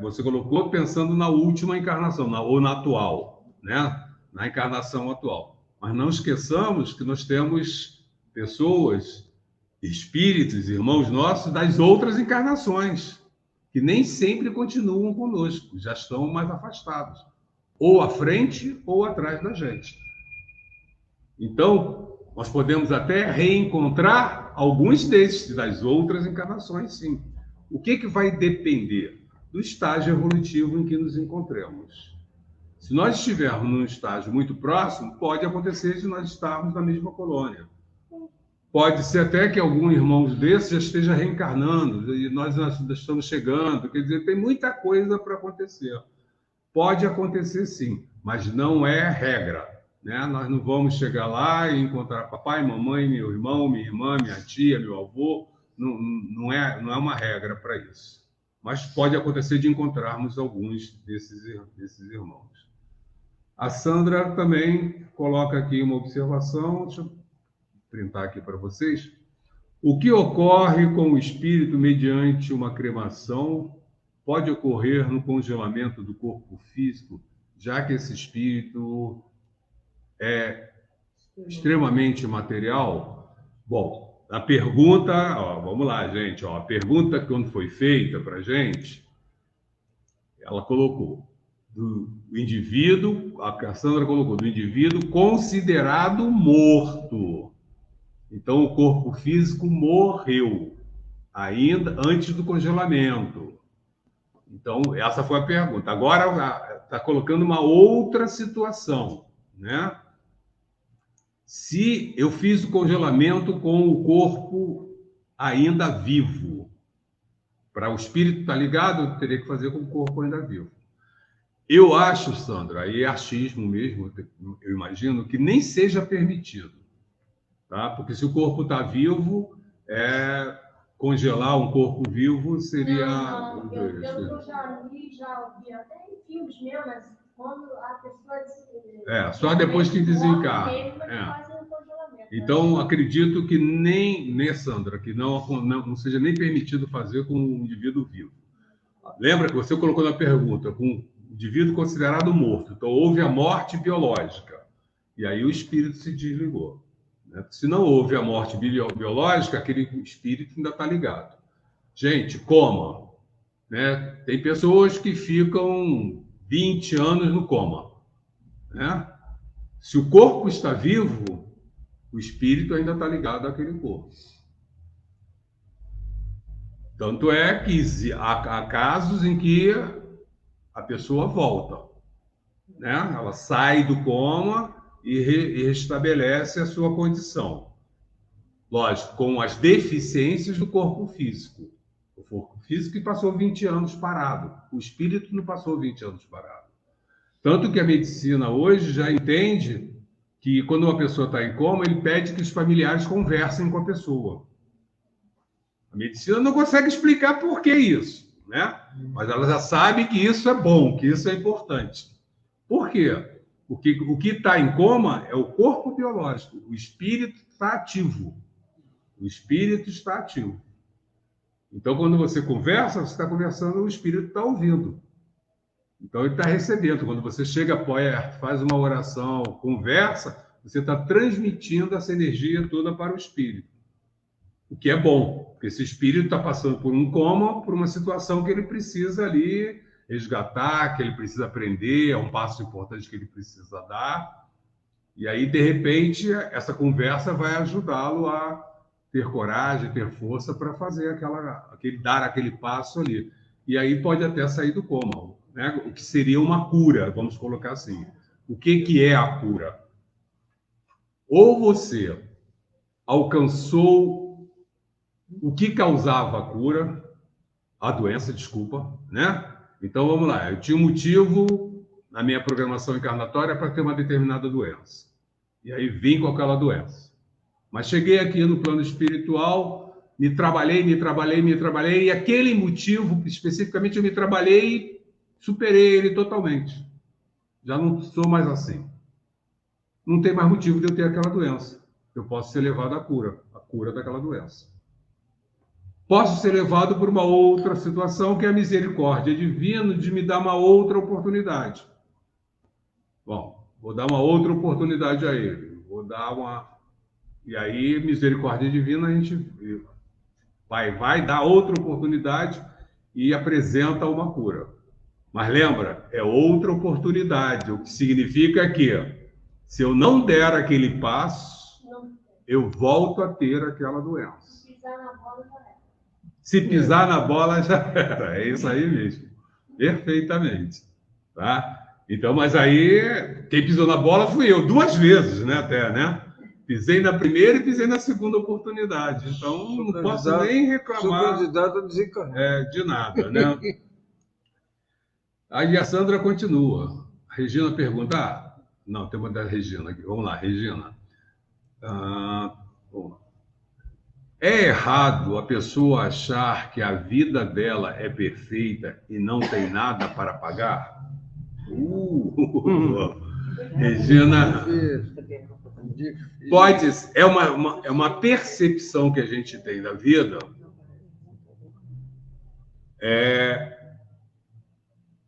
Speaker 1: você colocou pensando na última encarnação, ou na atual, né? Na encarnação atual. Mas não esqueçamos que nós temos pessoas, espíritos, irmãos nossos das outras encarnações, que nem sempre continuam conosco, já estão mais afastados, ou à frente ou atrás da gente. Então, nós podemos até reencontrar alguns desses, das outras encarnações, sim. O que vai depender? Do estágio evolutivo em que nos encontremos. Se nós estivermos num estágio muito próximo, pode acontecer de nós estarmos na mesma colônia. Pode ser até que algum irmão desses já esteja reencarnando, e nós estamos chegando, quer dizer, tem muita coisa para acontecer. Pode acontecer sim, mas não é regra. Né? Nós não vamos chegar lá e encontrar papai, mamãe, meu irmão, minha irmã, minha tia, meu avô. Não é uma regra para isso. Mas pode acontecer de encontrarmos alguns desses irmãos. A Sandra também coloca aqui uma observação. Deixa eu printar aqui para vocês. O que ocorre com o espírito mediante uma cremação pode ocorrer no congelamento do corpo físico, já que esse espírito é extremamente material? Bom, a pergunta, vamos lá, gente, a pergunta que quando foi feita para a gente, ela colocou do indivíduo, a Cassandra colocou, do indivíduo considerado morto. Então, o corpo físico morreu, ainda antes do congelamento. Então, essa foi a pergunta. Agora, está colocando uma outra situação, né? Se eu fiz o congelamento com o corpo ainda vivo, para o espírito estar ligado, eu teria que fazer com o corpo ainda vivo. Eu acho, Sandra, aí é achismo mesmo, eu imagino, que nem seja permitido. Tá? Porque se o corpo está vivo, congelar um corpo vivo seria...
Speaker 5: Não, eu já ouvi até em filmes mesmo, mas quando a pessoa...
Speaker 1: só depois que desencarna. Então, acredito que nem Sandra, que não seja nem permitido fazer com um indivíduo vivo. Lembra que você colocou na pergunta, com um indivíduo considerado morto. Então, houve a morte biológica. E aí o espírito se desligou. Se não houve a morte biológica, aquele espírito ainda está ligado. Gente, coma. Né? Tem pessoas que ficam 20 anos no coma. Né? Se o corpo está vivo, o espírito ainda está ligado àquele corpo. Tanto é que há casos em que a pessoa volta. Né? Ela sai do coma e restabelece a sua condição. Lógico, com as deficiências do corpo físico. O corpo físico que passou 20 anos parado. O espírito não passou 20 anos parado. Tanto que a medicina hoje já entende que quando uma pessoa está em coma, ele pede que os familiares conversem com a pessoa. A medicina não consegue explicar por que isso, né? Mas ela já sabe que isso é bom, que isso é importante. Por quê? O que está em coma é o corpo biológico. O espírito está ativo. O espírito está ativo. Então, quando você conversa, você está conversando, o espírito está ouvindo. Então, ele está recebendo. Quando você chega perto, faz uma oração, conversa, você está transmitindo essa energia toda para o espírito. O que é bom, porque esse espírito está passando por um coma, por uma situação que ele precisa ali resgatar, que ele precisa aprender, é um passo importante que ele precisa dar. E aí, de repente, essa conversa vai ajudá-lo a ter coragem, ter força para fazer dar aquele passo ali. E aí pode até sair do coma, né? O que seria uma cura, vamos colocar assim. O que é a cura? Ou você alcançou o que causava a cura, a doença, desculpa, né? Então, vamos lá. Eu tinha um motivo na minha programação encarnatória para ter uma determinada doença. E aí vim com aquela doença. Mas cheguei aqui no plano espiritual, me trabalhei, e aquele motivo, especificamente, eu me trabalhei e superei ele totalmente. Já não sou mais assim. Não tem mais motivo de eu ter aquela doença. Eu posso ser levado à cura daquela doença. Posso ser levado por uma outra situação, que é a misericórdia divina de me dar uma outra oportunidade. Bom, vou dar uma outra oportunidade a ele. E aí, misericórdia divina, a gente vai dar outra oportunidade e apresenta uma cura. Mas lembra, é outra oportunidade, o que significa que, se eu não der aquele passo, eu volto a ter aquela doença. Se pisar na bola, já era. É isso aí mesmo. Perfeitamente. Tá? Então, mas aí, quem pisou na bola fui eu, 2 vezes, né, até, né? Pisei na primeira e pisei na segunda oportunidade. Então, não posso nem reclamar.
Speaker 4: Sou candidato a desencarnar.
Speaker 1: De nada, né? Aí a Sandra continua. A Regina pergunta... não, tem uma da Regina aqui. Vamos lá, Regina. É errado a pessoa achar que a vida dela é perfeita e não tem nada para pagar? Regina... pode, é uma percepção que a gente tem da vida,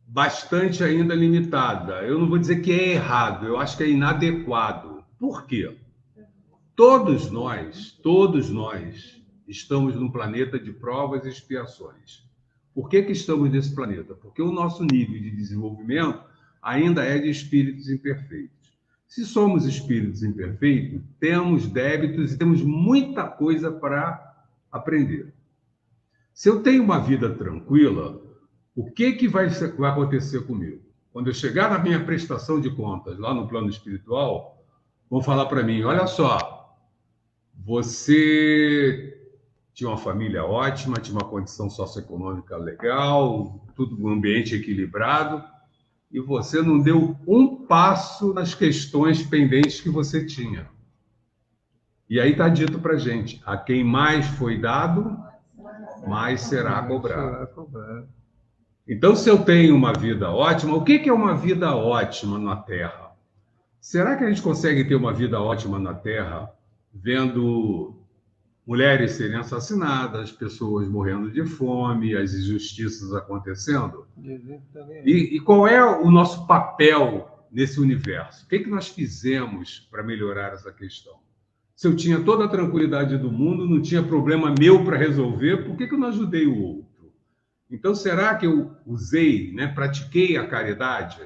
Speaker 1: bastante ainda limitada. Eu não vou dizer que é errado, eu acho que é inadequado. Por quê? Todos nós estamos num planeta de provas e expiações. Por que estamos nesse planeta? Porque o nosso nível de desenvolvimento ainda é de espíritos imperfeitos. Se somos espíritos imperfeitos, temos débitos e temos muita coisa para aprender. Se eu tenho uma vida tranquila, o que vai acontecer comigo? Quando eu chegar na minha prestação de contas, lá no plano espiritual, vão falar para mim, olha só, você tinha uma família ótima, tinha uma condição socioeconômica legal, tudo um ambiente equilibrado, e você não deu um passo nas questões pendentes que você tinha. E aí está dito para a gente, a quem mais foi dado, mais será cobrado. Então, se eu tenho uma vida ótima, o que é uma vida ótima na Terra? Será que a gente consegue ter uma vida ótima na Terra vendo mulheres serem assassinadas, pessoas morrendo de fome, as injustiças acontecendo? E qual é o nosso papel nesse universo? O que nós fizemos para melhorar essa questão? Se eu tinha toda a tranquilidade do mundo, não tinha problema meu para resolver, por que eu não ajudei o outro? Então, será que eu usei, né, pratiquei a caridade?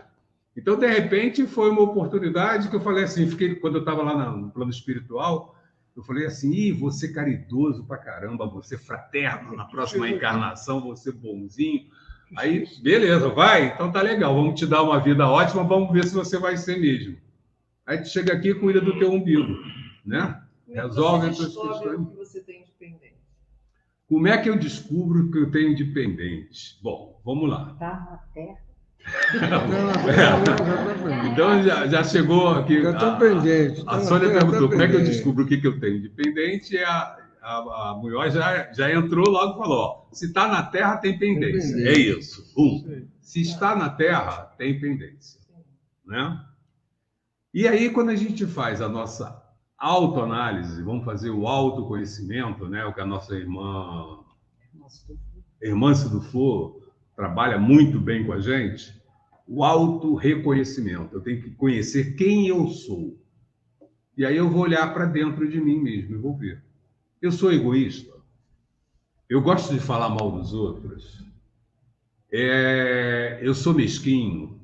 Speaker 1: Então, de repente, foi uma oportunidade que eu falei assim, quando eu estava lá no plano espiritual, eu falei assim, você caridoso pra caramba, você fraterno, na próxima encarnação, você bonzinho. Aí, beleza, vai, então tá legal, vamos te dar uma vida ótima, vamos ver se você vai ser mesmo. Aí tu chega aqui e cuida do teu umbigo, né? resolve as
Speaker 3: você
Speaker 1: suas
Speaker 3: descobre
Speaker 1: questões.
Speaker 3: o que você tem de pendente?
Speaker 1: Como é que eu descubro que eu tenho de pendentes? Bom, vamos lá.
Speaker 2: Tá na terra.
Speaker 1: Então já chegou aqui.
Speaker 4: Já estão pendentes.
Speaker 1: A Sônia
Speaker 4: Já
Speaker 1: perguntou
Speaker 4: tá
Speaker 1: como é que eu
Speaker 4: pendente.
Speaker 1: descubro o que eu tenho de pendente. E a Munhoz já entrou logo e falou: ó, se está na Terra, tem pendência.
Speaker 4: Tem
Speaker 1: É
Speaker 4: pendência.
Speaker 1: isso.
Speaker 4: Sim.
Speaker 1: Se está na Terra, tem pendência. Né? E aí, quando a gente faz a nossa autoanálise, vamos fazer o autoconhecimento, né? O que a nossa irmã Cidufor trabalha muito bem com a gente, o autorreconhecimento. Eu tenho que conhecer quem eu sou. E aí eu vou olhar para dentro de mim mesmo e vou ver. Eu sou egoísta? Eu gosto de falar mal dos outros? Eu sou mesquinho?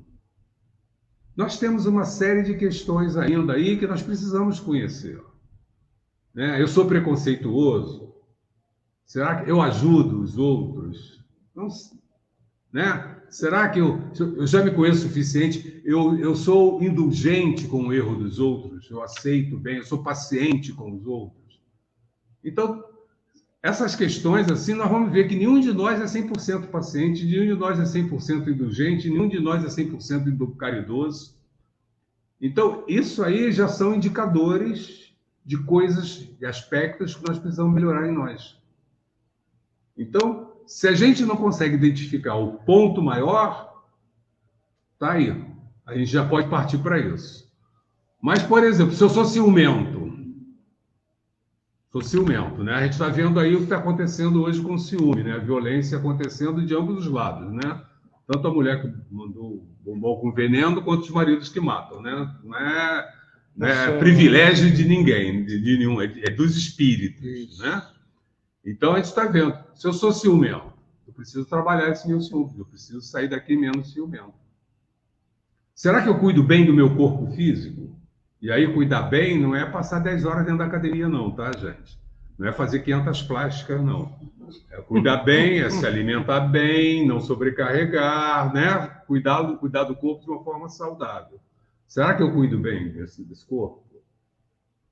Speaker 1: Nós temos uma série de questões ainda aí que nós precisamos conhecer. Né? Eu sou preconceituoso? Será que eu ajudo os outros? Não, né? Será que eu já me conheço o suficiente? Eu sou indulgente com o erro dos outros? Eu aceito bem? Eu sou paciente com os outros? Então, essas questões, assim, nós vamos ver que nenhum de nós é 100% paciente, nenhum de nós é 100% indulgente, nenhum de nós é 100% caridoso. Então, isso aí já são indicadores de coisas e aspectos que nós precisamos melhorar em nós. Então, se a gente não consegue identificar o ponto maior, tá aí. A gente já pode partir para isso. Mas, por exemplo, se eu sou ciumento, né? A gente está vendo aí o que está acontecendo hoje com o ciúme, né? A violência acontecendo de ambos os lados, né? Tanto a mulher que mandou bombom com veneno, quanto os maridos que matam, né? Não é privilégio de ninguém, de nenhum, é dos espíritos, né? Então, a gente está vendo. Se eu sou ciumento, eu preciso trabalhar esse meu ciúme, eu preciso sair daqui menos ciumento. Será que eu cuido bem do meu corpo físico? E aí, cuidar bem não é passar 10 horas dentro da academia, não, tá, gente? Não é fazer 500 plásticas, não. É cuidar bem, é se alimentar bem, não sobrecarregar, né? Cuidar do corpo de uma forma saudável. Será que eu cuido bem desse corpo?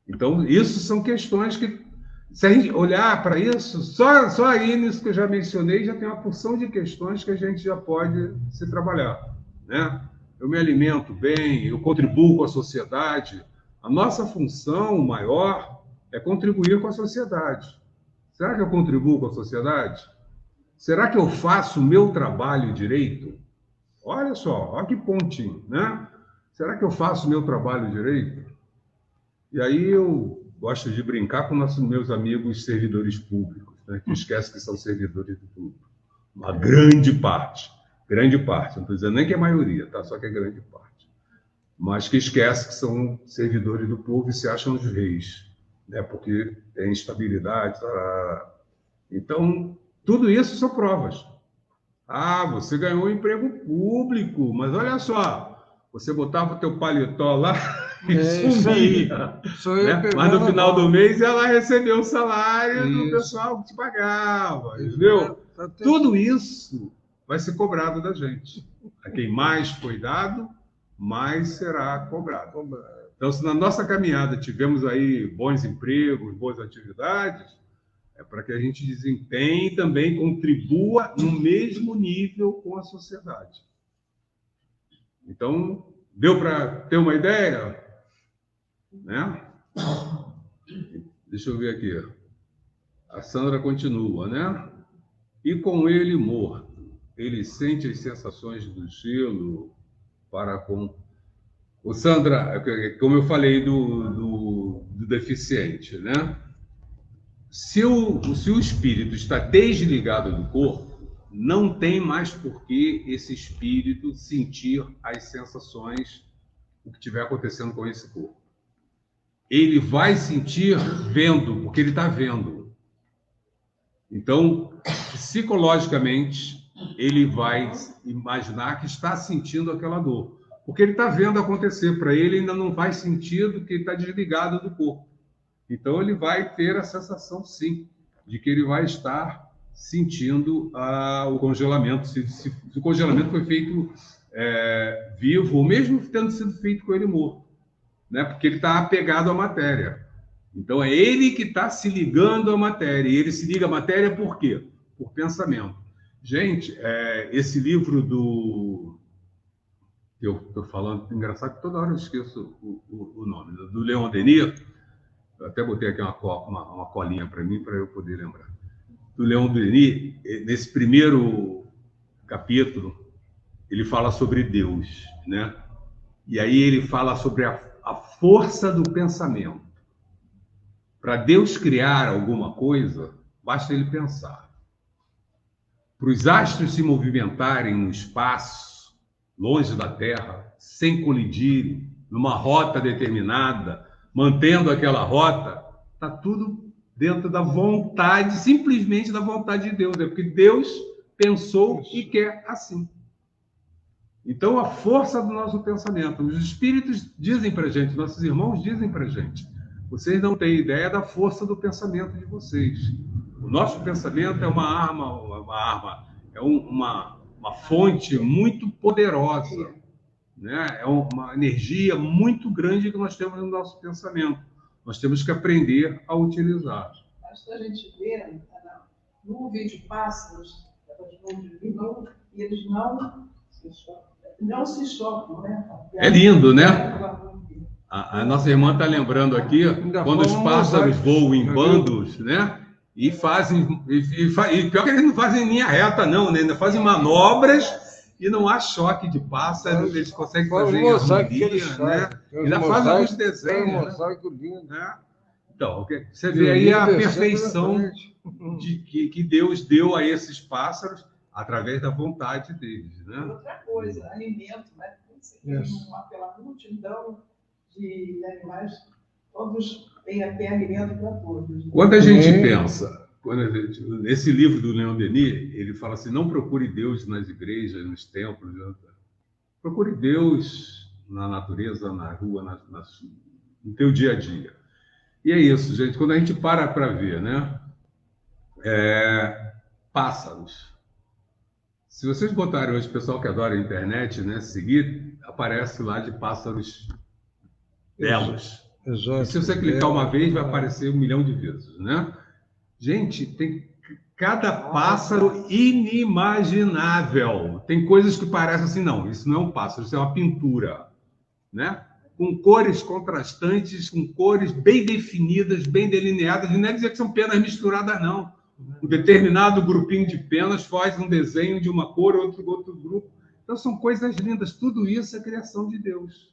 Speaker 1: Então, isso são questões que, se a gente olhar para isso, só aí nisso que eu já mencionei, já tem uma porção de questões que a gente já pode se trabalhar, né? Eu me alimento bem, eu contribuo com a sociedade. A nossa função maior é contribuir com a sociedade. Será que eu contribuo com a sociedade? Será que eu faço o meu trabalho direito? Olha só, olha que pontinho, né? Será que eu faço o meu trabalho direito? E aí eu gosto de brincar com meus amigos servidores públicos, né? Que esquecem que são servidores do público. Uma grande parte, não estou dizendo nem que é a maioria, tá? Só que é grande parte. Mas que esquecem que são servidores do povo e se acham os reis, né? Porque tem instabilidade. Tá? Então, tudo isso são provas. Ah, você ganhou um emprego público, mas olha só, você botava o teu paletó lá e sumia. Né? Mas no final do mês ela recebeu o salário do pessoal que te pagava, entendeu? Tudo isso vai ser cobrado da gente. A quem mais foi dado, mais será cobrado. Então, se na nossa caminhada tivemos aí bons empregos, boas atividades, é para que a gente desempenhe e também contribua no mesmo nível com a sociedade. Então, deu para ter uma ideia? Né? Deixa eu ver aqui. A Sandra continua, né? E com ele morto, ele sente as sensações do gelo para com... O Sandra, como eu falei do deficiente, né? Se o espírito está desligado do corpo, não tem mais por que esse espírito sentir as sensações, o que estiver acontecendo com esse corpo. Ele vai sentir vendo, porque ele está vendo. Então, psicologicamente, ele vai imaginar que está sentindo aquela dor. Porque ele está vendo acontecer. Para ele, ainda não faz sentido que ele está desligado do corpo. Então, ele vai ter a sensação, sim, de que ele vai estar sentindo o congelamento. Se o congelamento foi feito vivo, ou mesmo tendo sido feito com ele morto, né? Porque ele está apegado à matéria. Então, é ele que está se ligando à matéria. E ele se liga à matéria por quê? Por pensamento. Gente, esse livro eu estou falando, engraçado que toda hora eu esqueço o nome, do Leon Denis. Eu até botei aqui uma colinha para mim, para eu poder lembrar. Do Leon Denis, nesse primeiro capítulo, ele fala sobre Deus, né? E aí ele fala sobre a força do pensamento. Para Deus criar alguma coisa, basta ele pensar. Para os astros se movimentarem no espaço, longe da Terra, sem colidirem, numa rota determinada, mantendo aquela rota, está tudo dentro da vontade, simplesmente da vontade de Deus. É porque Deus pensou e quer assim. Então, a força do nosso pensamento. Os espíritos dizem para a gente, nossos irmãos dizem para a gente, vocês não têm ideia da força do pensamento de vocês. O nosso pensamento é uma arma, é uma fonte muito poderosa, né? É uma energia muito grande que nós temos no nosso pensamento. Nós temos que aprender a utilizar.
Speaker 3: Basta a gente ver nuvem de pássaros, elas vão de mim, e eles não se chocam, né?
Speaker 1: É lindo, né? A nossa irmã está lembrando aqui, quando os pássaros voam em bandos, né? E fazem. E pior que eles não fazem em linha reta, não, né? Ainda fazem manobras e não há choque de pássaro, eles conseguem fazer em harmonia, né? Ainda fazem alguns desenhos. Né? Então, você vê aí a perfeição que Deus deu a esses pássaros através da vontade deles, né?
Speaker 3: Outra coisa, alimento, né? Pela multidão de animais, todos têm até alimento para todos.
Speaker 1: Quando a gente pensa, nesse livro do Leon Denis, ele fala assim, não procure Deus nas igrejas, nos templos, procure Deus na natureza, na rua, no teu dia a dia. E é isso, gente, quando a gente para ver, né? Pássaros. Se vocês botarem hoje, o pessoal que adora a internet, né, seguir, aparece lá de pássaros belos. Exato. E se você clicar uma vez, vai aparecer 1 milhão de vezes, né? Gente, tem cada pássaro inimaginável. Tem coisas que parecem assim, não, isso não é um pássaro, isso é uma pintura, né? Com cores contrastantes, com cores bem definidas, bem delineadas. E não é dizer que são penas misturadas, não. Um determinado grupinho de penas faz um desenho de uma cor, outro grupo. Então, são coisas lindas. Tudo isso é criação de Deus.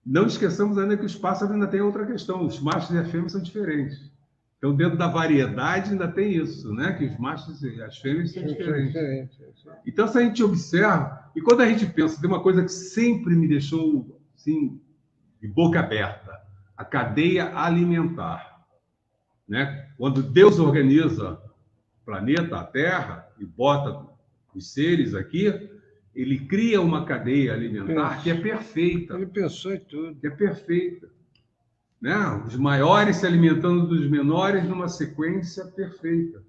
Speaker 1: Não esqueçamos ainda que os pássaros ainda têm outra questão. Os machos e as fêmeas são diferentes. Então, dentro da variedade ainda tem isso, né? Que os machos e as fêmeas são diferentes. Então, se a gente observa... E quando a gente pensa, tem uma coisa que sempre me deixou assim, de boca aberta. A cadeia alimentar. Né? Quando Deus organiza o planeta, a Terra, e bota os seres aqui, ele cria uma cadeia alimentar que é perfeita.
Speaker 4: Ele pensou em tudo.
Speaker 1: Que é perfeita. Né? Os maiores se alimentando dos menores numa sequência perfeita.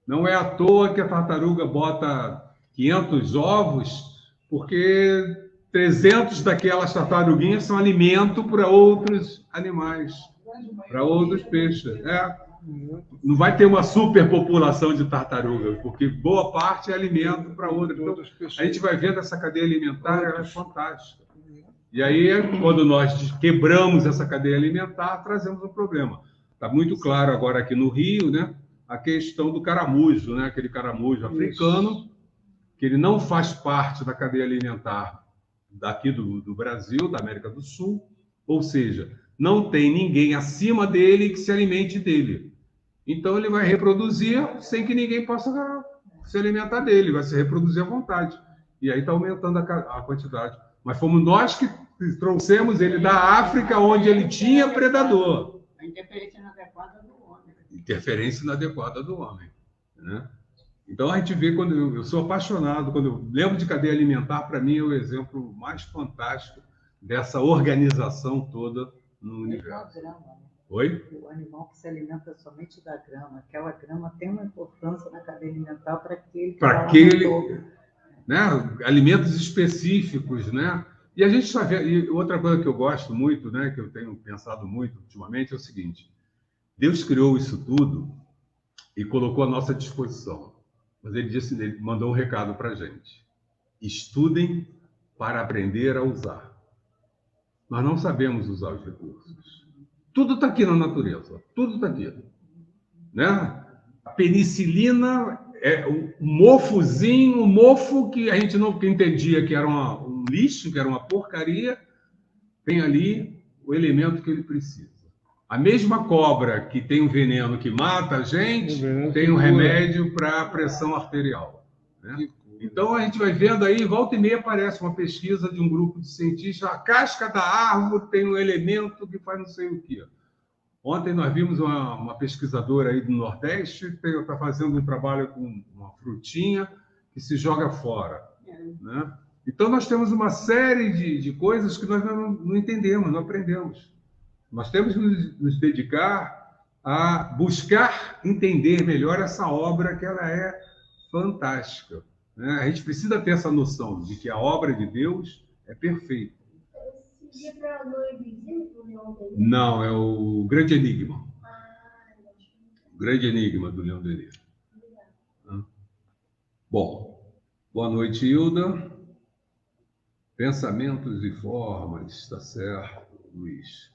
Speaker 1: Não é à toa que a tartaruga bota 500 ovos, porque 300 daquelas tartaruguinhas são alimento para outros animais, para outros peixes. Não vai ter uma superpopulação de tartarugas, porque boa parte é alimento para outras. Então, a gente vai vendo essa cadeia alimentar, ela é fantástica. E aí, quando nós quebramos essa cadeia alimentar, trazemos um problema. Está muito claro agora aqui no Rio, né, a questão do caramujo, né, aquele caramujo africano, que ele não faz parte da cadeia alimentar daqui do Brasil, da América do Sul, ou seja, não tem ninguém acima dele que se alimente dele. Então, ele vai reproduzir sem que ninguém possa se alimentar dele, vai se reproduzir à vontade. E aí está aumentando a quantidade. Mas fomos nós que trouxemos ele da África, onde ele tinha predador.
Speaker 2: A interferência inadequada do homem.
Speaker 1: Interferência inadequada do homem. Né? Então, a gente vê, quando eu sou apaixonado, quando eu lembro de cadeia alimentar, para mim é o exemplo mais fantástico dessa organização toda no universo. Oi?
Speaker 6: O animal que se alimenta somente da grama. Aquela grama tem uma importância na cadeia alimentar para aquele...
Speaker 1: Né? Alimentos específicos, né? E a gente está vendo, e outra coisa que eu gosto muito, né, que eu tenho pensado muito ultimamente, é o seguinte: Deus criou isso tudo e colocou à nossa disposição. Mas ele mandou um recado para a gente: estudem para aprender a usar. Nós não sabemos usar os recursos. Tudo está aqui na natureza, tudo está aqui, né? A penicilina é um mofozinho, um mofo que a gente não entendia que era um lixo, que era uma porcaria, tem ali o elemento que ele precisa. A mesma cobra que tem um veneno que mata a gente, tem um remédio para a pressão arterial, né? Então, a gente vai vendo aí, volta e meia aparece uma pesquisa de um grupo de cientistas, a casca da árvore tem um elemento que faz não sei o quê. Ontem nós vimos uma pesquisadora aí do Nordeste que está fazendo um trabalho com uma frutinha que se joga fora, né? Então, nós temos uma série de coisas que nós não entendemos, não aprendemos. Nós temos que nos dedicar a buscar entender melhor essa obra, que ela é fantástica, né? A gente precisa ter essa noção de que a obra de Deus é perfeita.
Speaker 5: Esse livro é o Invisível do Leão Denis?
Speaker 1: Não, é o Grande Enigma. O Grande Enigma do Leão Denis. Bom, boa noite, Hilda. Pensamentos e formas, está certo, Luiz.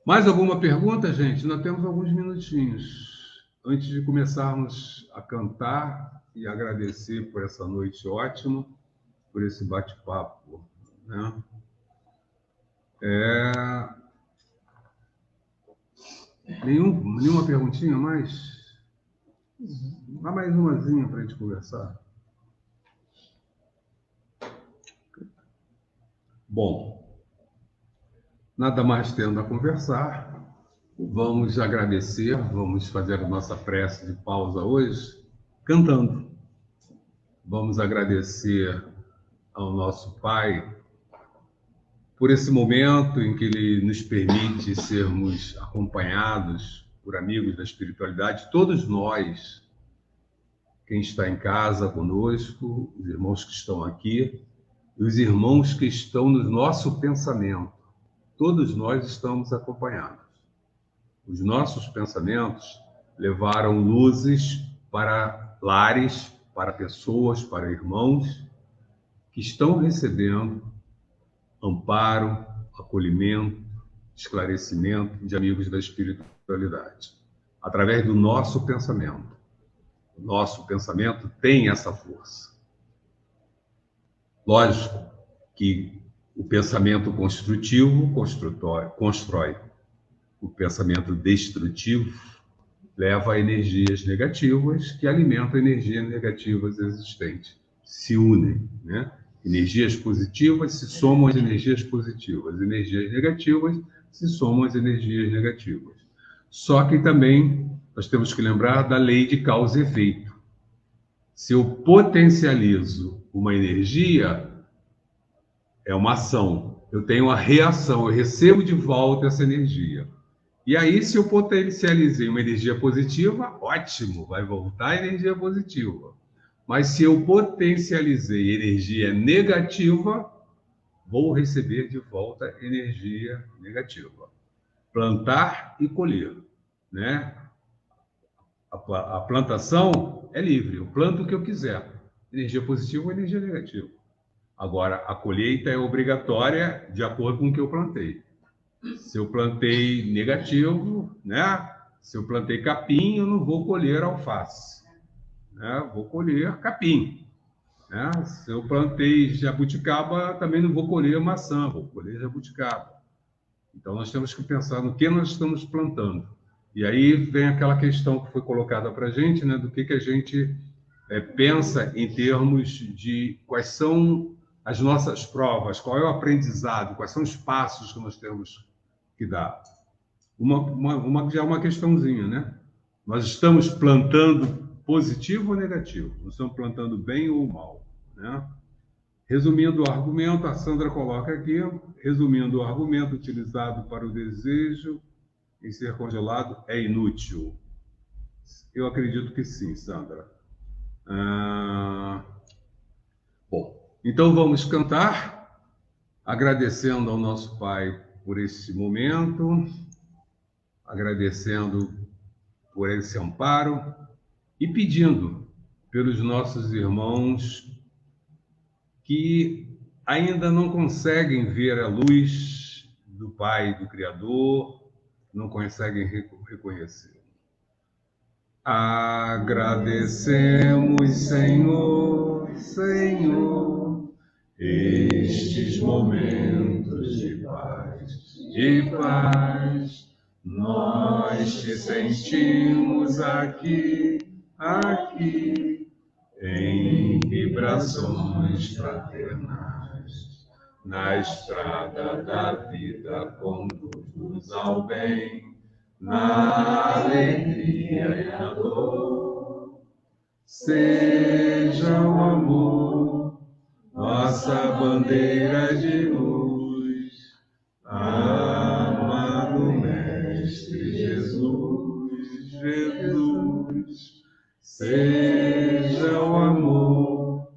Speaker 1: Mais alguma pergunta, gente? Nós temos alguns minutinhos antes de começarmos a cantar e agradecer por essa noite ótima, por esse bate-papo, né? Nenhuma perguntinha mais? Dá mais umazinha para a gente conversar. Bom, nada mais tendo a conversar, vamos agradecer, vamos fazer a nossa prece de pausa hoje, cantando. Vamos agradecer ao nosso Pai por esse momento em que Ele nos permite sermos acompanhados por amigos da espiritualidade, todos nós, quem está em casa conosco, os irmãos que estão aqui, e os irmãos que estão no nosso pensamento, todos nós estamos acompanhados. Os nossos pensamentos levaram luzes para lares, para pessoas, para irmãos que estão recebendo amparo, acolhimento, esclarecimento de amigos da espiritualidade, através do nosso pensamento. O nosso pensamento tem essa força. Lógico que o pensamento construtivo constrói. O pensamento destrutivo leva a energias negativas que alimentam energias negativas existentes. Se unem, né? Energias positivas se somam às energias positivas. Energias negativas se somam às energias negativas. Só que também nós temos que lembrar da lei de causa e efeito. Se eu potencializo uma energia, é uma ação. Eu tenho uma reação, eu recebo de volta essa energia. E aí, se eu potencializei uma energia positiva, ótimo, vai voltar a energia positiva. Mas se eu potencializei energia negativa, vou receber de volta energia negativa. Plantar e colher, né? A plantação é livre, eu planto o que eu quiser. Energia positiva ou energia negativa. Agora, a colheita é obrigatória de acordo com o que eu plantei. Se eu plantei negativo, né? Se eu plantei capim, eu não vou colher alface, né? Vou colher capim, né? Se eu plantei jabuticaba, também não vou colher maçã, vou colher jabuticaba. Então, nós temos que pensar no que nós estamos plantando. E aí vem aquela questão que foi colocada para a gente, né? Do que a gente pensa em termos de quais são as nossas provas, qual é o aprendizado, quais são os passos que nós temos que dar. Já é uma questãozinha, né? Nós estamos plantando positivo ou negativo? Nós estamos plantando bem ou mal, né? Resumindo o argumento, a Sandra coloca aqui, resumindo o argumento utilizado para o desejo em ser congelado é inútil. Eu acredito que sim, Sandra. Bom, então vamos cantar agradecendo ao nosso Pai por esse momento, agradecendo por esse amparo e pedindo pelos nossos irmãos que ainda não conseguem ver a luz do Pai, do Criador, não conseguem reconhecer. Agradecemos, Senhor, Senhor, estes momentos de paz, nós te sentimos aqui, em vibrações fraternais, na estrada da vida, conduz-nos ao bem, na alegria e na dor. Seja o amor nossa bandeira de luz, amado Mestre Jesus, seja o amor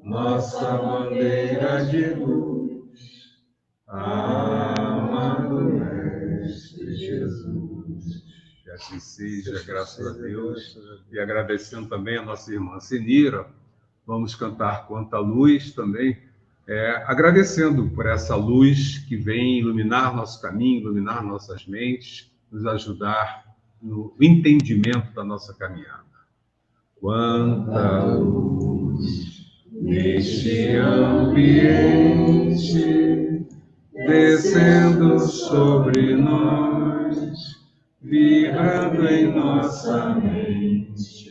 Speaker 1: nossa bandeira de luz, amado Mestre Jesus. Que assim seja, graças a Deus. E agradecendo também a nossa irmã Senira, vamos cantar Quanta Luz também, agradecendo por essa luz que vem iluminar nosso caminho, iluminar nossas mentes, nos ajudar no entendimento da nossa caminhada. Quanta luz neste ambiente, descendo sobre nós, vibrando em nossa mente.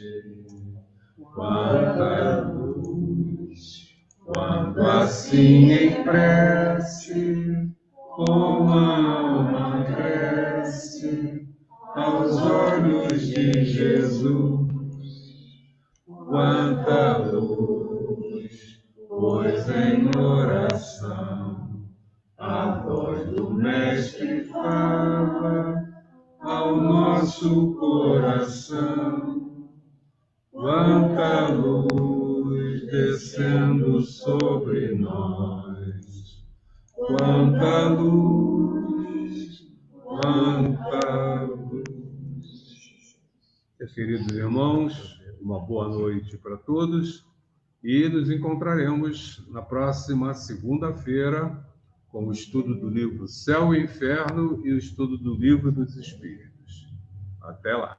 Speaker 1: Quanta luz, quando assim em prece, como a alma cresce aos olhos de Jesus. Quanta luz, pois em oração a voz do Mestre fala ao nosso coração. Quanta luz descendo sobre nós, quanta luz, quanta luz. Queridos irmãos, uma boa noite para todos e nos encontraremos na próxima segunda-feira com o estudo do livro Céu e Inferno e o estudo do Livro dos Espíritos. Até lá!